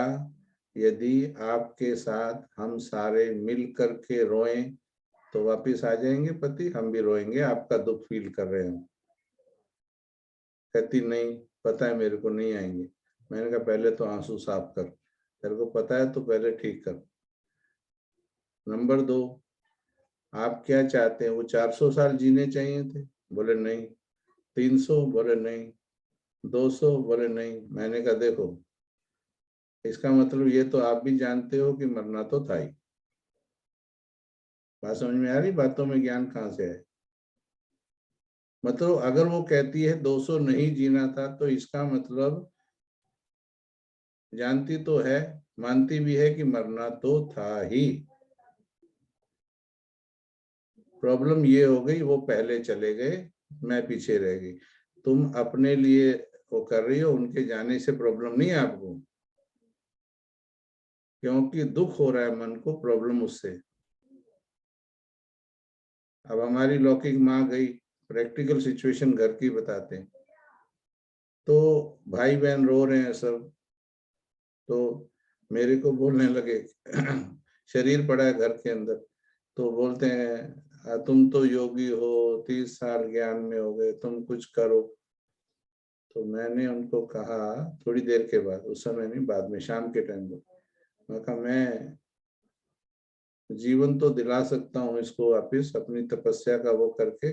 यदि आपके साथ हम सारे मिल करके रोएं तो वापिस आ जाएंगे पति? हम भी रोएंगे, आपका दुख फील कर रहे हैं। कहती नहीं, पता है मेरे को नहीं आएंगे। मैंने कहा पहले तो आंसू साफ कर, तेरे को पता है तो पहले ठीक कर। नंबर 2, आप क्या चाहते हैं? वो 400 साल जीने चाहिए थे? बोले नहीं। 300? बोले नहीं। 200? बोले नहीं। मैंने कहा देखो, इसका मतलब ये तो आप भी जानते हो कि मरना तो था ही। बात समझ में आ रही? बातों में ज्ञान कहाँ से है? मतलब अगर वो कहती है 200 नहीं जीना था तो इसका मतलब जानती तो है, मानती भी है कि मरना तो था ही। प्रॉब्लम ये हो गई, वो पहले चले गए, मैं पीछे रह गई। तुम अपने लिए वो कर रही हो, उनके जाने से प्रॉब्लम नहीं है आपको, क्योंकि दुख हो रहा है मन को, प्रॉब्लम उससे। अब हमारी लौकिक माँ गई, प्रैक्टिकल सिचुएशन घर की बताते हैं। तो भाई बहन रो रहे हैं सब, तो मेरे को बोलने लगे शरीर पड़ा है घर के अंदर, तो बोलते हैं तुम तो योगी हो, 30 साल ज्ञान में हो गए, तुम कुछ करो। तो मैंने उनको कहा थोड़ी देर के बाद, उस समय नहीं, बाद में शाम के टाइम को, मैं कहा मैं जीवन तो दिला सकता हूँ इसको वापिस अपनी तपस्या का वो करके,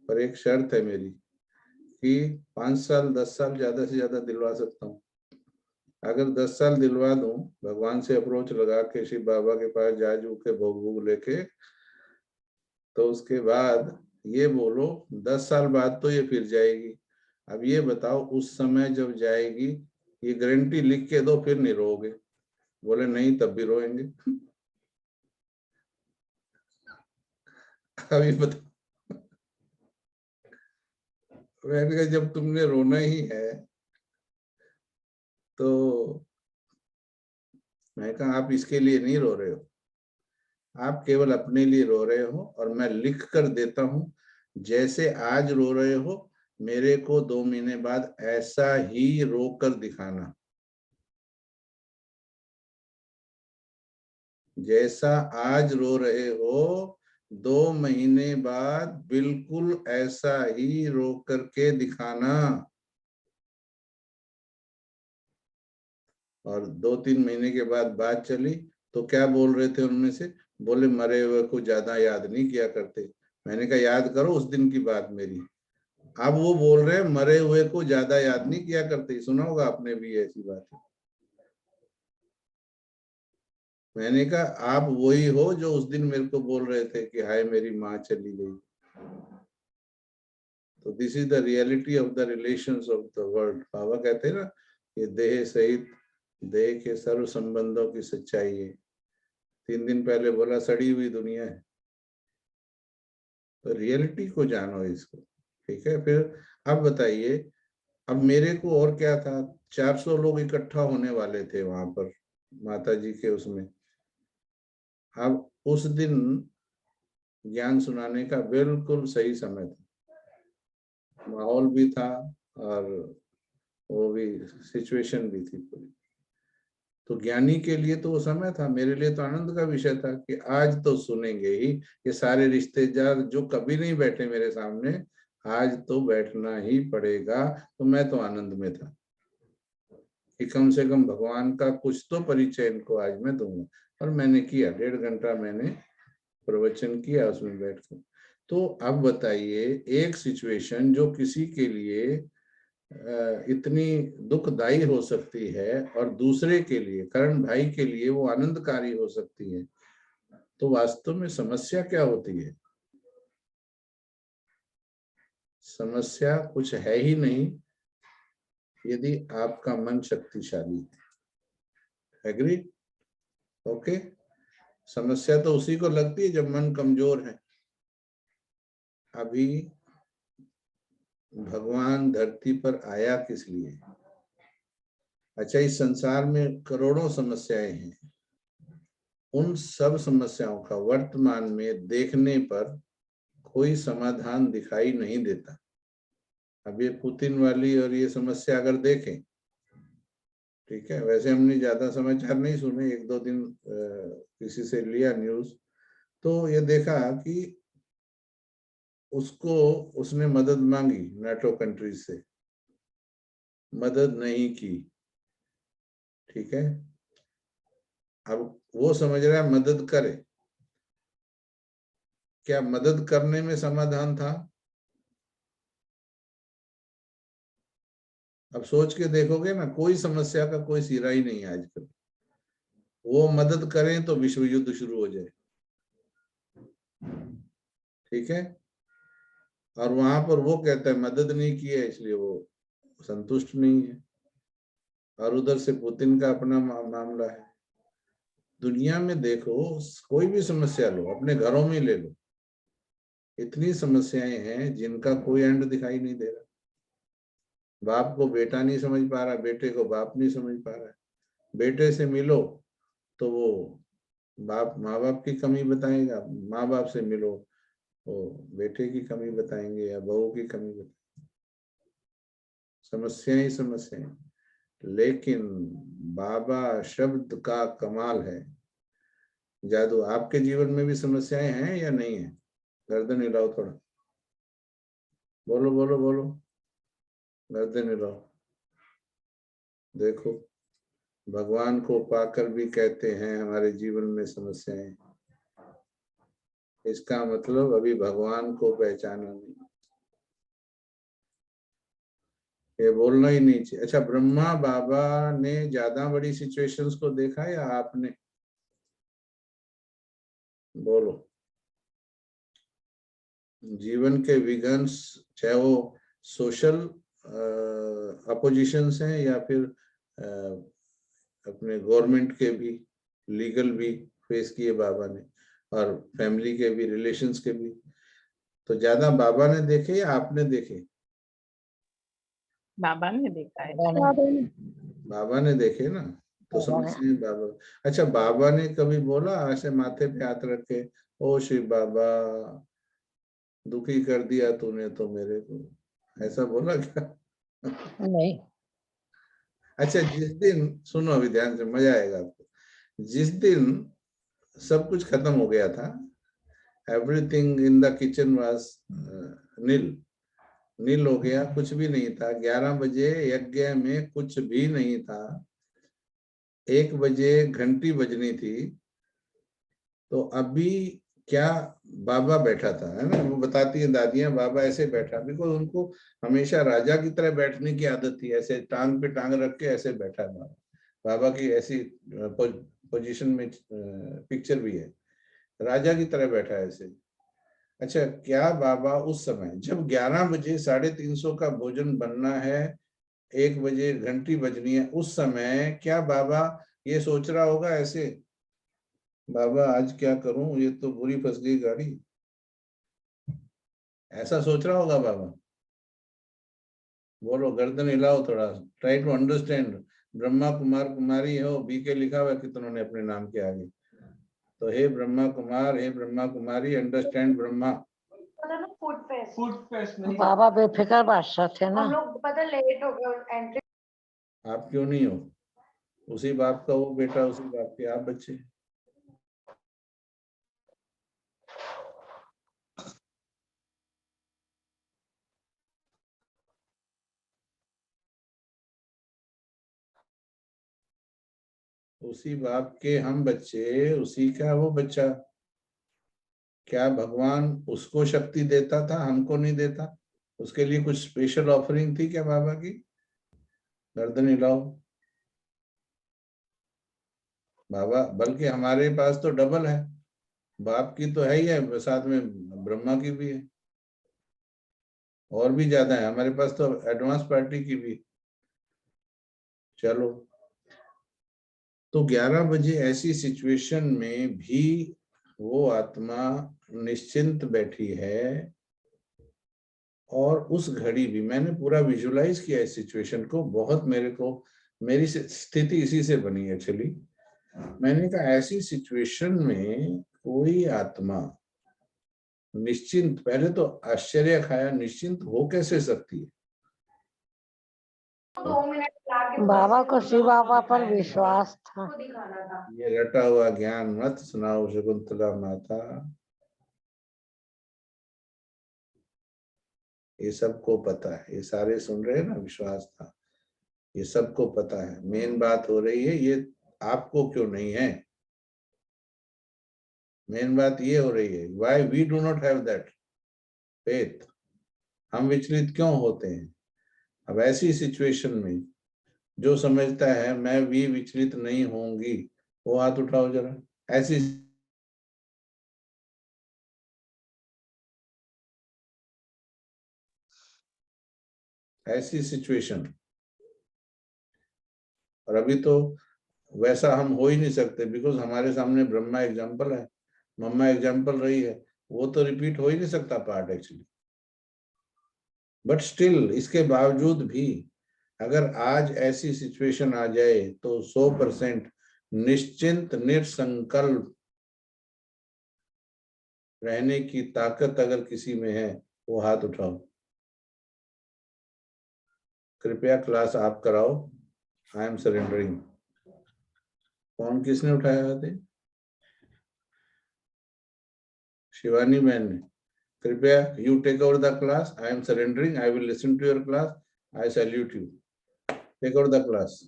पर एक शर्त है मेरी कि 5 साल 10 साल ज्यादा से ज्यादा दिलवा सकता हूँ। अगर 10 साल दिलवा दूं, भगवान से अप्रोच लगा के शिव बाबा के पास जा जू के भोग भोग लेके, तो उसके बाद ये बोलो 10 साल बाद तो ये फिर जाएगी। अब ये बताओ उस समय जब जाएगी, ये गारंटी लिख के दो, फिर नहीं रोओगे? बोले नहीं, तब भी रोएंगे। अभी बता, मैंने कहा जब तुमने रोना ही है तो, मैं कहा आप इसके लिए नहीं रो रहे हो, आप केवल अपने लिए रो रहे हो, और मैं लिख कर देता हूं जैसे आज रो रहे हो मेरे को 2 महीने बाद ऐसा ही रो कर दिखाना। जैसा आज रो रहे हो 2 महीने बाद बिल्कुल ऐसा ही रो करके दिखाना। और 2-3 महीने के बाद बात चली तो क्या बोल रहे थे उनमें से? बोले मरे हुए को ज्यादा याद नहीं किया करते। मैंने कहा याद करो उस दिन की बात मेरी। अब वो बोल रहे हैं मरे हुए को ज्यादा याद नहीं किया करते। सुना होगा आपने भी ऐसी बात। मैंने कहा आप वही हो जो उस दिन मेरे को बोल रहे थे कि हाय मेरी माँ चली गई। तो this is the reality of the relations of the world. बाबा कहते हैं ना, ये देह सहित देह के सर्व संबंधों की सच्चाई है। 3 दिन पहले बोला सड़ी हुई दुनिया है, तो रियलिटी को जानो इसको। ठीक है। फिर अब बताइए, अब मेरे को और क्या था, 400 लोग इकट्ठा होने वाले थे वहां पर माता जी के उसमें। अब उस दिन ज्ञान सुनाने का बिल्कुल सही समय था, माहौल भी था और वो भी सिचुएशन भी थी पूरी। तो ज्ञानी के लिए तो वो समय था, मेरे लिए तो आनंद का विषय था कि आज तो सुनेंगे ही। ये सारे रिश्तेदार जो कभी नहीं बैठे मेरे सामने, आज तो बैठना ही पड़ेगा। तो मैं तो आनंद में था कि कम से कम भगवान का कुछ तो परिचय इनको आज मैं दूंगा। और मैंने किया, 1.5 घंटा मैंने प्रवचन किया उसमें बैठ कर। तो अब बताइए, एक सिचुएशन जो किसी के लिए इतनी दुखदाई हो सकती है और दूसरे के लिए, करण भाई के लिए वो आनंदकारी हो सकती है, तो वास्तव में समस्या क्या होती है? समस्या कुछ है ही नहीं यदि आपका मन शक्तिशाली है। एग्री? ओके। समस्या तो उसी को लगती है जब मन कमजोर है। अभी भगवान धरती पर आया किस लिए? अच्छा, इस संसार में करोड़ों समस्याएं हैं, उन सब समस्याओं का वर्तमान में देखने पर कोई समाधान दिखाई नहीं देता। अब ये पुतिन वाली और ये समस्या अगर देखें, ठीक है, वैसे हमने ज्यादा समाचार नहीं सुने, एक दो दिन किसी से लिया न्यूज, तो ये देखा कि उसको उसने मदद मांगी नाटो कंट्रीज से, मदद नहीं की, ठीक है। अब वो समझ रहा है मदद करे, क्या मदद करने में समाधान था? अब सोच के देखोगे ना, कोई समस्या का कोई सिरा ही नहीं है आजकल। वो मदद करें तो विश्व युद्ध शुरू हो जाए, ठीक है। और वहां पर वो कहता है मदद नहीं की है, इसलिए वो संतुष्ट नहीं है। और उधर से पुतिन का अपना मामला है। दुनिया में देखो, कोई भी समस्या लो, अपने घरों में ले लो, इतनी समस्याएं हैं जिनका कोई एंड दिखाई नहीं दे रहा। बाप को बेटा नहीं समझ पा रहा, बेटे को बाप नहीं समझ पा रहा है। बेटे से मिलो तो वो बाप माँ बाप की कमी बताएगा, माँ बाप से मिलो वो बेटे की कमी बताएंगे या बहू की कमी बताएंगे। समस्याएं ही समस्याएं। लेकिन बाबा शब्द का कमाल है, जादू। आपके जीवन में भी समस्याएं हैं या नहीं है? गर्दन हिलाओ थोड़ा, बोलो बोलो बोलो, गर्दन हिलाओ। देखो, भगवान को पाकर भी कहते हैं हमारे जीवन में समस्याएं, इसका मतलब अभी भगवान को पहचाना नहीं, ये बोलना ही नहीं चाहिए। अच्छा, ब्रह्मा बाबा ने ज्यादा बड़ी सिचुएशंस को देखा या आपने? बोलो। जीवन के विघ्न, चाहे वो सोशल अपोजिशंस हैं या फिर अपने गवर्नमेंट के भी, लीगल भी फेस किए बाबा ने, और फैमिली के भी, रिलेशंस के भी। तो ज्यादा बाबा ने देखे या आपने देखे? बाबा ने देखा है। बाबा ने देखे ना, तो समझिए बाबा। अच्छा, बाबा ने कभी बोला ऐसे माथे पे हाथ रख के, ओ शिव बाबा दुखी कर दिया तूने तो मेरे को, ऐसा बोला क्या? नहीं। अच्छा, जिस दिन, सुनो अभी ध्यान से, मजा आएगा आपको। जिस दिन सब कुछ खत्म हो गया था, everything in the kitchen was nil, nil हो गया, कुछ भी नहीं था। 11 बजे यज्ञ में कुछ भी नहीं था, 1 बजे घंटी बजनी थी। तो अभी क्या, बाबा बैठा था, है ना, वो बताती है दादियां, बाबा ऐसे बैठा, बिकॉज उनको हमेशा राजा की तरह बैठने की आदत थी, ऐसे टांग पे टांग रख के ऐसे बैठा है बाबा। बाबा की ऐसी पोजीशन में पिक्चर भी है, राजा की तरह बैठा है ऐसे। अच्छा, क्या बाबा उस समय जब 11 बजे 350 का भोजन बनना है, 1 बजे घंटी बजनी है, उस समय क्या बाबा ये सोच रहा होगा ऐसे, बाबा आज क्या करूं, ये तो बुरी फंस गई गाड़ी, ऐसा सोच रहा होगा बाबा? बोलो, गर्दन हिलाओ थोड़ा, try to understand. Brahma Kumar Kumari हो, बीके लिखा हुआ है कितनों ने अपने नाम के आगे। तो हे ब्रह्मा कुमार, हे ब्रह्मा कुमारी, अंडरस्टैंड ब्रह्मा। बाबा बेफिक्र बादशाह थे ना। आप क्यों नहीं हो? उसी बाप का वो बेटा, उसी बाप के आप बच्चे। उसी बाप के हम बच्चे, उसी का वो बच्चा। क्या भगवान उसको शक्ति देता था, हमको नहीं देता? उसके लिए कुछ स्पेशल ऑफरिंग थी क्या बाबा की? गर्दन हिलाओ बाबा। बल्कि हमारे पास तो डबल है, बाप की तो है ही है, साथ में ब्रह्मा की भी है, और भी ज्यादा है हमारे पास तो, एडवांस पार्टी की भी। चलो, तो 11 बजे ऐसी सिचुएशन में भी वो आत्मा निश्चिंत बैठी है, और उस घड़ी भी मैंने पूरा विजुलाइज किया इस सिचुएशन को। बहुत मेरी स्थिति इसी से बनी एक्चुअली। मैंने कहा ऐसी सिचुएशन में कोई आत्मा निश्चिंत, पहले तो आश्चर्य खाया, निश्चिंत हो कैसे सकती है? बाबा को शिव बाबा पर विश्वास था। ये रटा हुआ ज्ञान मत सुनाओ शकुंतला माता, ये सबको पता है, ये सारे सुन रहे हैं ना, विश्वास था, ये सबको पता है। मेन बात हो रही है, ये आपको क्यों नहीं है? मेन बात ये हो रही है, why we do not have that faith, हम विचलित क्यों होते हैं? अब ऐसी सिचुएशन में जो समझता है मैं भी विचलित नहीं होंगी, वो हाथ उठाओ जरा। ऐसी सिचुएशन, और अभी तो वैसा हम हो ही नहीं सकते, बिकॉज हमारे सामने ब्रह्मा एग्जाम्पल है, मम्मा एग्जाम्पल रही है, वो तो रिपीट हो ही नहीं सकता पार्ट एक्चुअली। बट स्टिल, इसके बावजूद भी अगर आज ऐसी सिचुएशन आ जाए तो 100% निश्चिंत निसंकल्प रहने की ताकत अगर किसी में है, वो हाथ उठाओ। कृपया क्लास आप कराओ, आई एम सरेंडरिंग। कौन, किसने उठाया हाथ? शिवानी बहन ने। कृपया you take over the class, I am surrendering, I will listen to your class, I salute you, take over the class.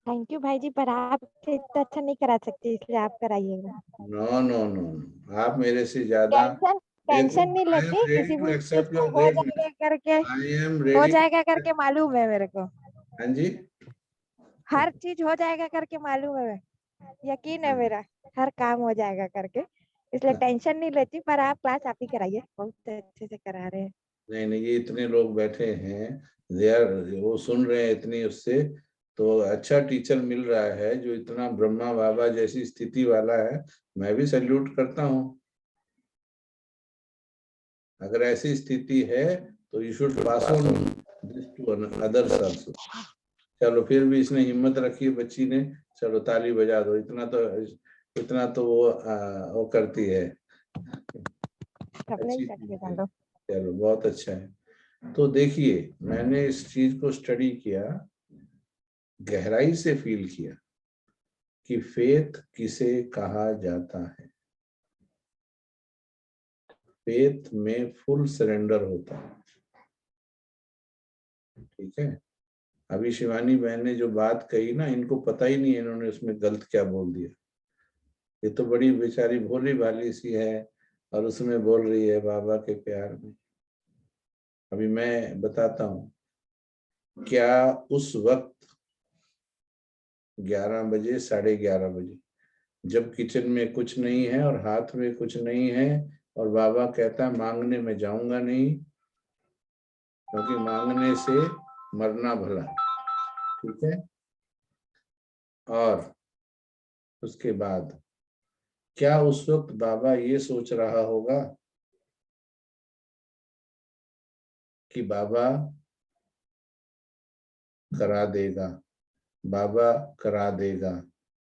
Thank you भाई जी, पर आप इतना अच्छा नहीं करा सकते, इसलिए आप कराइएगा। नो नो नो, आप मेरे से ज्यादा। टेंशन देखो, टेंशन नहीं आई एम लेते, रेडी किसी टू भी चीज एक्सेप्ट को योर हो ग्रेटनेस, जाएगा करके, आई एम हो रेडी। जाएगा करके मालूम है मेरे को, हाँ जी, हर चीज हो जाएगा करके मालूम है, यकीन है मेरा, हर काम हो जाएगा करके, इसलिए टेंशन नहीं लेती। पर आप क्लास आप ही कराइए, बहुत अच्छे से करा रहे हैं। नहीं नहीं, ये इतने लोग बैठे हैं, दे आर, वो सुन रहे हैं इतनी, उससे तो अच्छा टीचर मिल रहा है जो इतना ब्रह्मा बाबा जैसी स्थिति वाला है, मैं भी सैल्यूट करता हूँ। अगर ऐसी स्थिति है तो you should pass on this to others also. चलो, फिर भी इसने हिम्मत रखी बच्ची ने, चलो ताली बजा दो। इतना तो वो करती है, सबने ही अच्छी कर चीज दिया है। चलो। चलो, बहुत अच्छा है। तो देखिए, मैंने इस चीज को स्टडी किया, गहराई से फील किया कि फेथ किसे कहा जाता है। फेथ में फुल सरेंडर होता है, ठीक है। अभी शिवानी बहन ने जो बात कही ना, इनको पता ही नहीं है इन्होंने उसमें गलत क्या बोल दिया। ये तो बड़ी बेचारी भोली भाली सी है, और उसमें बोल रही है बाबा के प्यार में। अभी मैं बताता हूँ, क्या उस वक्त 11 बजे, 11:30 बजे, जब किचन में कुछ नहीं है और हाथ में कुछ नहीं है, और बाबा कहता है मांगने में जाऊंगा नहीं, क्योंकि मांगने से मरना भला, ठीक है। और उसके बाद क्या उस वक्त बाबा ये सोच रहा होगा कि बाबा करा देगा, बाबा करा देगा,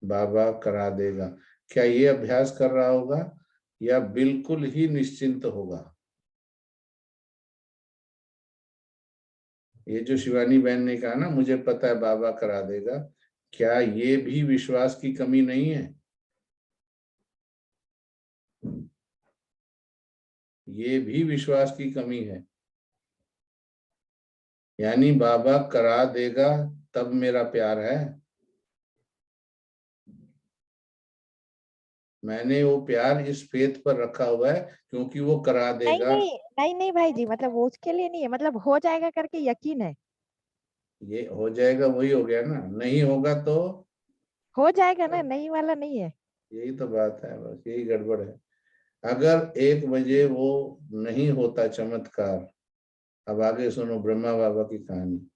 बाबा करा देगा? क्या ये अभ्यास कर रहा होगा, या बिल्कुल ही निश्चिंत होगा? ये जो शिवानी बहन ने कहा ना, मुझे पता है बाबा करा देगा, क्या ये भी विश्वास की कमी नहीं है? ये भी विश्वास की कमी है। यानी बाबा करा देगा तब मेरा प्यार है। मैंने वो प्यार इस फेथ पर रखा हुआ है क्योंकि वो करा नहीं देगा। नहीं नहीं नहीं भाई जी, मतलब वो उसके लिए नहीं है, मतलब हो जाएगा करके यकीन है। ये हो जाएगा वही हो गया ना, नहीं होगा तो हो जाएगा ना, नहीं वाला नहीं है। यही तो बात है, बस यही गड़बड़ है। अगर 1 बजे वो नहीं होता चमत्कार, अब आगे सुनो ब्रह्मा बाबा की कहानी।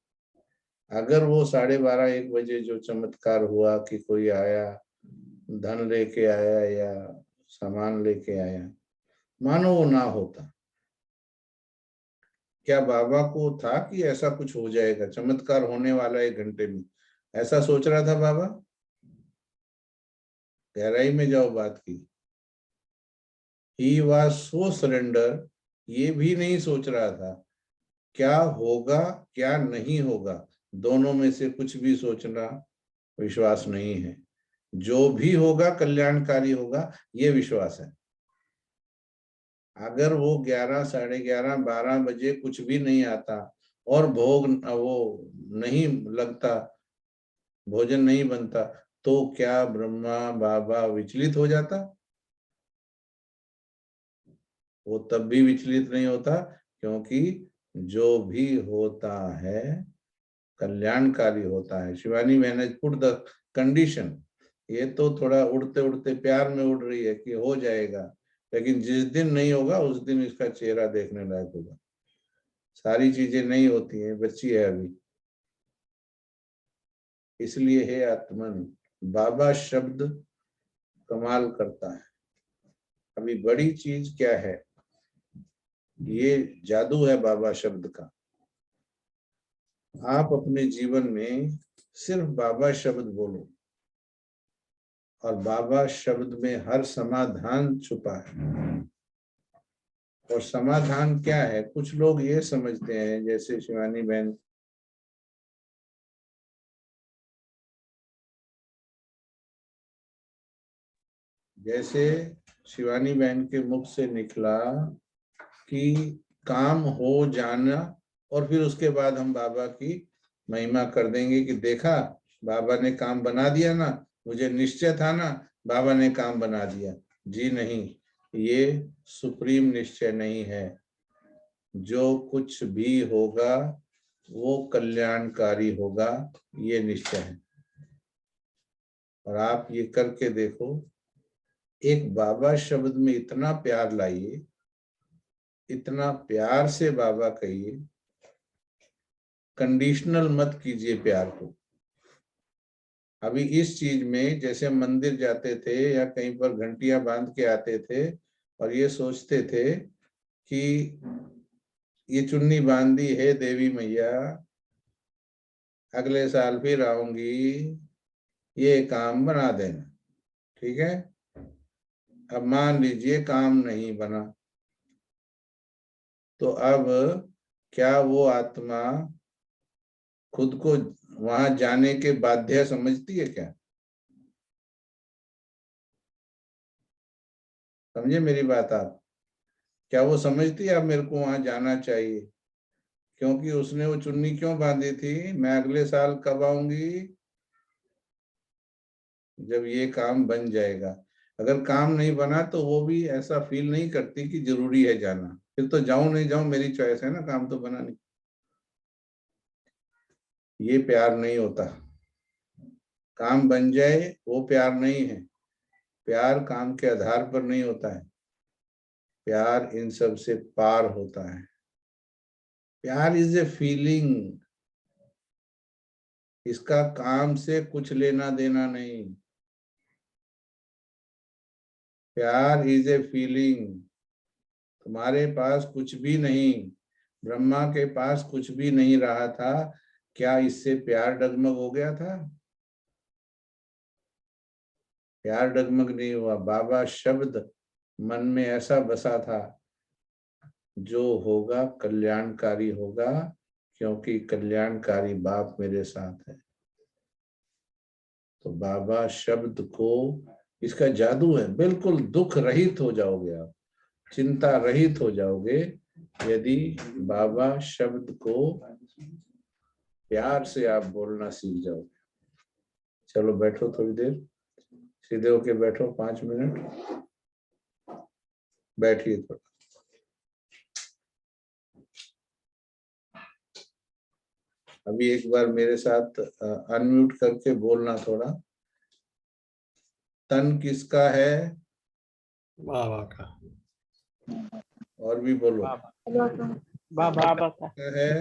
अगर वो 12:30-1 बजे जो चमत्कार हुआ कि कोई आया, धन लेके आया या सामान लेके आया, मानो वो ना होता, क्या बाबा को था कि ऐसा कुछ हो जाएगा, चमत्कार होने वाला 1 घंटे में? ऐसा सोच रहा था बाबा? गहराई में जाओ बात की। ही वॉज सो सरेंडर, ये भी नहीं सोच रहा था क्या होगा क्या नहीं होगा, दोनों में से कुछ भी सोचना विश्वास नहीं है। जो भी होगा कल्याणकारी होगा, ये विश्वास है। अगर वो 11, 11:30, 12 बजे कुछ भी नहीं आता और भोग वो नहीं लगता, भोजन नहीं बनता, तो क्या ब्रह्मा बाबा विचलित हो जाता? वो तब भी विचलित नहीं होता, क्योंकि जो भी होता है कल्याणकारी होता है। Shivani manage put the condition. ये तो थोड़ा उड़ते उड़ते प्यार में उड़ रही है कि हो जाएगा, लेकिन जिस दिन नहीं होगा उस दिन इसका चेहरा देखने लायक होगा। सारी चीजें नहीं होती हैं, बच्ची है अभी। इसलिए हे आत्मन, बाबा शब्द कमाल करता है। अभी बड़ी चीज क्या है, ये जादू है बाबा शब्द का। आप अपने जीवन में सिर्फ बाबा शब्द बोलो, और बाबा शब्द में हर समाधान छुपा है। और समाधान क्या है, कुछ लोग ये समझते हैं, जैसे शिवानी बहन के मुख से निकला कि काम हो जाना, और फिर उसके बाद हम बाबा की महिमा कर देंगे कि देखा बाबा ने काम बना दिया ना, मुझे निश्चय था ना, बाबा ने काम बना दिया। जी नहीं, ये सुप्रीम निश्चय नहीं है। जो कुछ भी होगा वो कल्याणकारी होगा, ये निश्चय है। और आप ये करके देखो, एक बाबा शब्द में इतना प्यार लाइए, इतना प्यार से बाबा कहिए, कंडीशनल मत कीजिए प्यार को। अभी इस चीज में, जैसे मंदिर जाते थे या कहीं पर घंटियां बांध के आते थे और ये सोचते थे कि ये चुन्नी बांधी है देवी मैया, अगले साल फिर आऊंगी, ये काम बना देना, ठीक है। अब मान लीजिए काम नहीं बना, तो अब क्या वो आत्मा खुद को वहां जाने के बाध्य समझती है क्या? समझे मेरी बात आप? क्या वो समझती है अब मेरे को वहां जाना चाहिए? क्योंकि उसने वो चुन्नी क्यों बांधी थी, मैं अगले साल कब आऊंगी, जब ये काम बन जाएगा। अगर काम नहीं बना तो वो भी ऐसा फील नहीं करती कि जरूरी है जाना, फिर तो जाऊं नहीं जाऊं मेरी चॉइस है ना, काम तो बना नहीं। ये प्यार नहीं होता। काम बन जाए वो प्यार नहीं है। प्यार काम के आधार पर नहीं होता है, प्यार इन सब से पार होता है। प्यार इज ए फीलिंग, इसका काम से कुछ लेना देना नहीं। प्यार इज ए फीलिंग। तुम्हारे पास कुछ भी नहीं, ब्रह्मा के पास कुछ भी नहीं रहा था, क्या इससे प्यार डगमग हो गया था? प्यार डगमग नहीं हुआ। बाबा शब्द मन में ऐसा बसा था, जो होगा कल्याणकारी होगा, क्योंकि कल्याणकारी बाप मेरे साथ है। तो बाबा शब्द को, इसका जादू है, बिल्कुल दुख रहित हो जाओगे आप, चिंता रहित हो जाओगे यदि बाबा शब्द को प्यार से आप बोलना सीख जाओगे। चलो बैठो थोड़ी देर। सीधे होके बैठो 5 मिनट, बैठिए थोड़ा। अभी एक बार मेरे साथ अनम्यूट करके बोलना थोड़ा। तन किसका है? बाबा का। और भी बोलो। बाबा का। किसका है?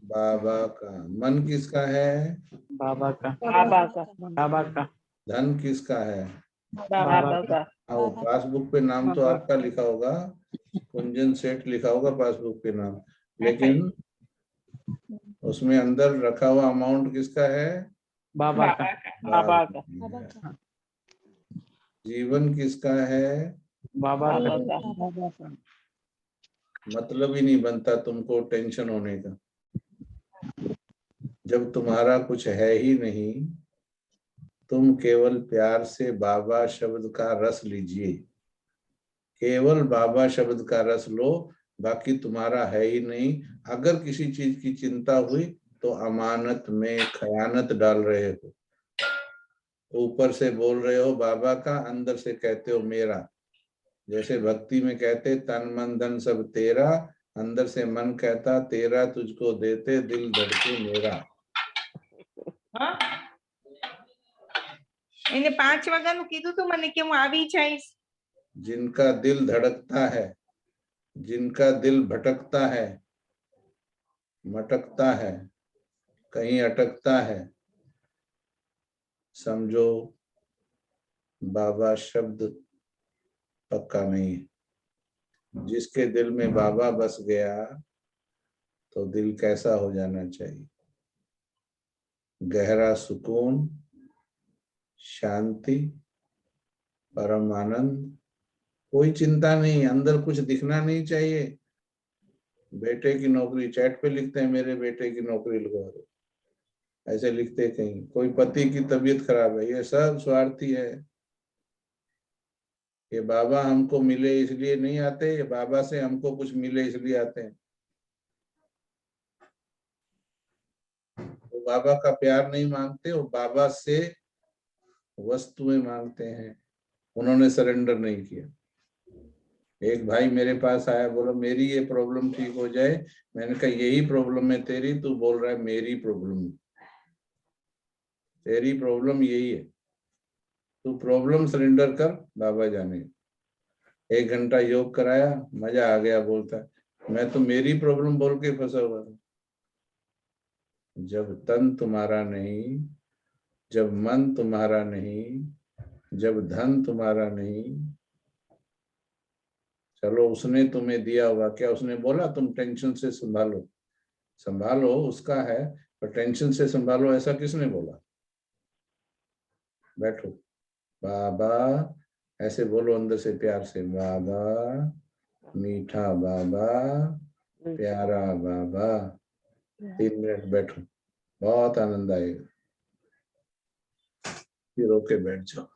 बाबा का। मन किसका है? बाबा का। धन किसका है? बाबा का। आओ, पासबुक पे नाम तो आपका लिखा होगा, कुंजन सेठ लिखा होगा पासबुक पे नाम, लेकिन उसमें अंदर रखा हुआ अमाउंट किसका है? बाबा का। बाबा का। जीवन किसका है? बाबा का। मतलब ही नहीं बनता तुमको टेंशन होने का। जब तुम्हारा कुछ है ही नहीं, तुम केवल प्यार से बाबा शब्द का रस लीजिए, केवल बाबा शब्द का रस लो, बाकी तुम्हारा है ही नहीं। अगर किसी चीज की चिंता हुई तो अमानत में खयानत डाल रहे हो। ऊपर से बोल रहे हो बाबा का, अंदर से कहते हो मेरा। जैसे भक्ति में कहते तन मन धन सब तेरा, अंदर से मन कहता तेरा तुझको देते दिल धड़के मेरा। એને 5 વાગ્યાનું કીધું તું મને કે હું આવી જઈશ. जिनका दिल धड़कता है, जिनका दिल भटकता है, मटकता है, कहीं अटकता है, समझो बाबा शब्द पक्का नहीं है। जिसके दिल में बाबा बस गया तो दिल कैसा हो जाना चाहिए? गहरा सुकून, शांति, परम आनंद, कोई चिंता नहीं, अंदर कुछ दिखना नहीं चाहिए। बेटे की नौकरी, चैट पे लिखते हैं मेरे बेटे की नौकरी लगवा दो, ऐसे लिखते कहीं। कोई पति की तबीयत खराब है, ये सब स्वार्थी है। ये बाबा हमको मिले इसलिए नहीं आते, ये बाबा से हमको कुछ मिले इसलिए आते हैं। वो बाबा का प्यार नहीं मांगते, वो बाबा से वस्तुएं मांगते हैं। उन्होंने सरेंडर नहीं किया। एक भाई मेरे पास आया, बोला मेरी ये प्रॉब्लम ठीक हो जाए। मैंने कहा यही प्रॉब्लम है तेरी, तू बोल रहा है मेरी प्रॉब्लम। तेरी प्रॉब्लम यही है, तू प्रॉब्लम सरेंडर कर, बाबा जाने। 1 घंटा योग कराया, मजा आ गया। बोलता मैं तो मेरी प्रॉब्लम बोल के फंसा हुआ था। जब तन तुम्हारा नहीं, जब मन तुम्हारा नहीं, जब धन तुम्हारा नहीं, चलो उसने तुम्हें दिया होगा, क्या उसने बोला तुम टेंशन से संभालो? संभालो उसका है, पर टेंशन से संभालो ऐसा किसने बोला? बैठो, बाबा ऐसे बोलो अंदर से प्यार से, बाबा, मीठा बाबा, प्यारा बाबा। 3 मिनट बैठो, बहुत आनंद आएगा। फिर रोके बैठ जाओ।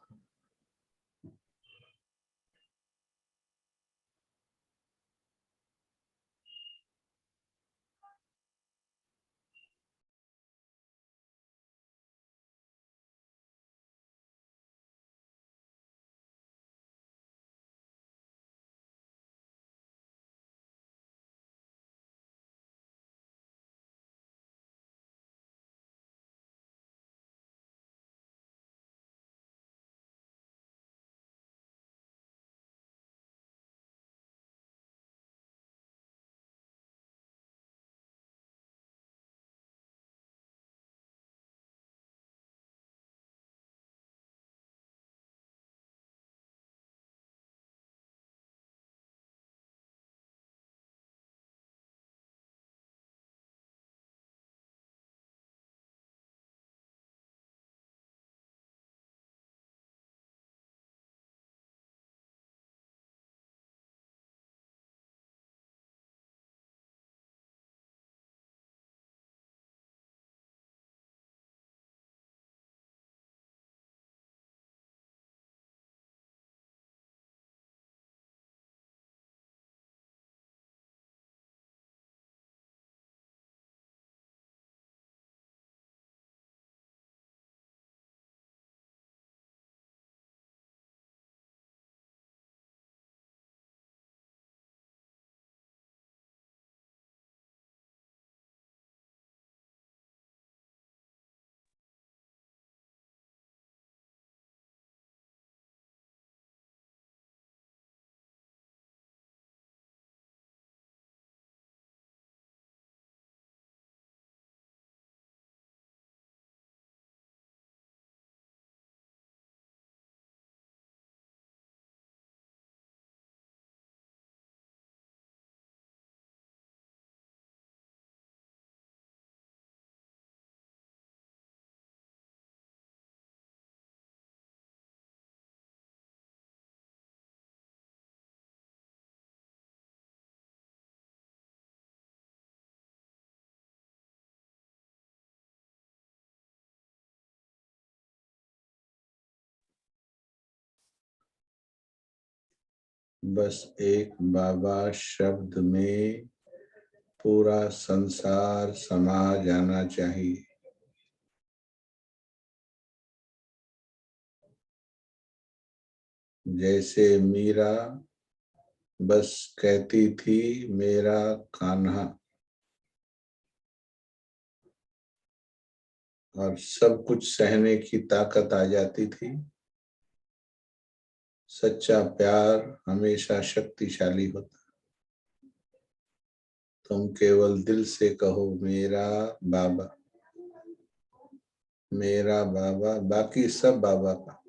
बस एक बाबा शब्द में पूरा संसार समा जाना चाहिए। जैसे मीरा बस कहती थी मेरा कान्हा, और सब कुछ सहने की ताकत आ जाती थी। सच्चा प्यार हमेशा शक्तिशाली होता। तुम केवल दिल से कहो मेरा बाबा, मेरा बाबा, बाकी सब बाबा का,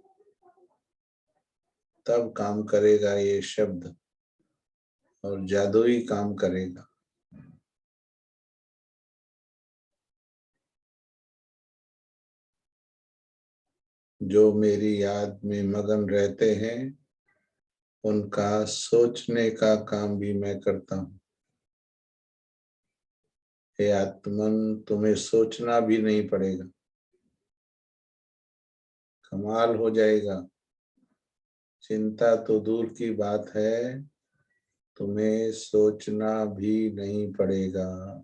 तब काम करेगा ये शब्द और जादुई काम करेगा। जो मेरी याद में मगन रहते हैं उनका सोचने का काम भी मैं करता हूँ। हे आत्मन, तुम्हें सोचना भी नहीं पड़ेगा, कमाल हो जाएगा। चिंता तो दूर की बात है, तुम्हें सोचना भी नहीं पड़ेगा।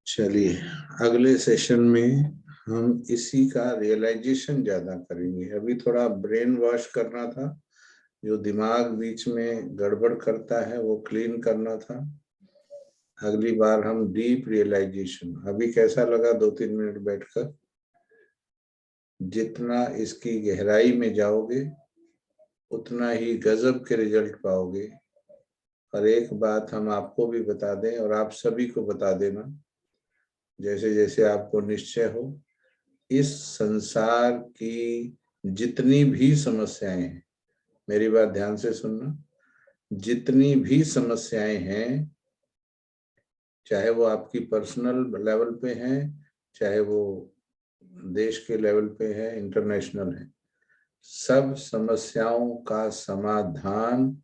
चलिए, अगले सेशन में हम इसी का रियलाइजेशन ज्यादा करेंगे। अभी थोड़ा ब्रेन वॉश करना था, जो दिमाग बीच में गड़बड़ करता है वो क्लीन करना था। अगली बार हम डीप रियलाइजेशन। अभी कैसा लगा 2-3 मिनट बैठकर? जितना इसकी गहराई में जाओगे उतना ही गजब के रिजल्ट पाओगे। और एक बात हम आपको भी बता दें और आप सभी को बता देना, जैसे जैसे आपको निश्चय हो, इस संसार की जितनी भी समस्याएं हैं, मेरी बात ध्यान से सुनना, जितनी भी समस्याएं हैं, चाहे वो आपकी पर्सनल लेवल पे हैं, चाहे वो देश के लेवल पे है, इंटरनेशनल है, सब समस्याओं का समाधान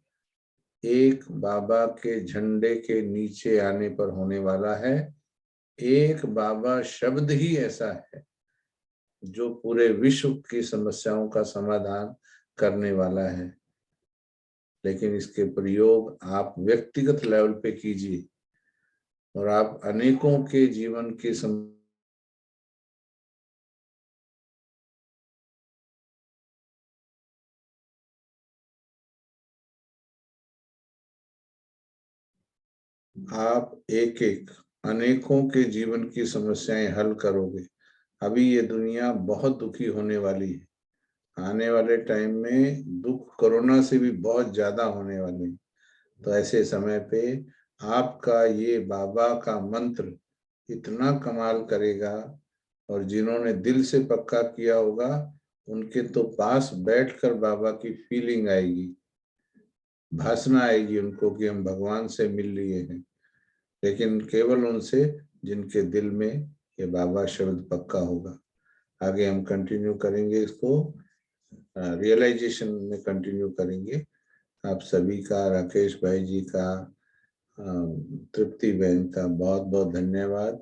एक बाबा के झंडे के नीचे आने पर होने वाला है। एक बाबा शब्द ही ऐसा है जो पूरे विश्व की समस्याओं का समाधान करने वाला है। लेकिन इसके प्रयोग आप व्यक्तिगत लेवल पे कीजिए और आप अनेकों के जीवन की आप एक एक अनेकों के जीवन की समस्याएं हल करोगे। अभी ये दुनिया बहुत दुखी होने वाली है। आने वाले टाइम में दुख कोरोना से भी बहुत ज्यादा होने वाले हैं। तो ऐसे समय पे आपका ये बाबा का मंत्र इतना कमाल करेगा, और जिन्होंने दिल से पक्का किया होगा उनके तो पास बैठकर बाबा की फीलिंग आएगी, भासना आएगी उनको कि हम भगवान से मिल लिए हैं। लेकिन केवल उनसे जिनके दिल में ये बाबा शब्द पक्का होगा। आगे हम कंटिन्यू करेंगे इसको, रियलाइजेशन में कंटिन्यू करेंगे। आप सभी का, राकेश भाई जी का, तृप्ति बहन का बहुत बहुत धन्यवाद।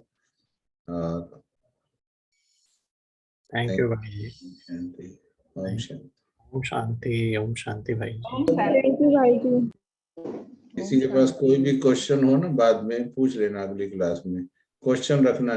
थैंक यू भाई जी। शांति, ओम शांति। ओम शांति, ओम शांति भाई जी। ओम शांति। किसी के पास कोई भी क्वेश्चन हो ना, बाद में पूछ लेना, अगली क्लास में क्वेश्चन रखना।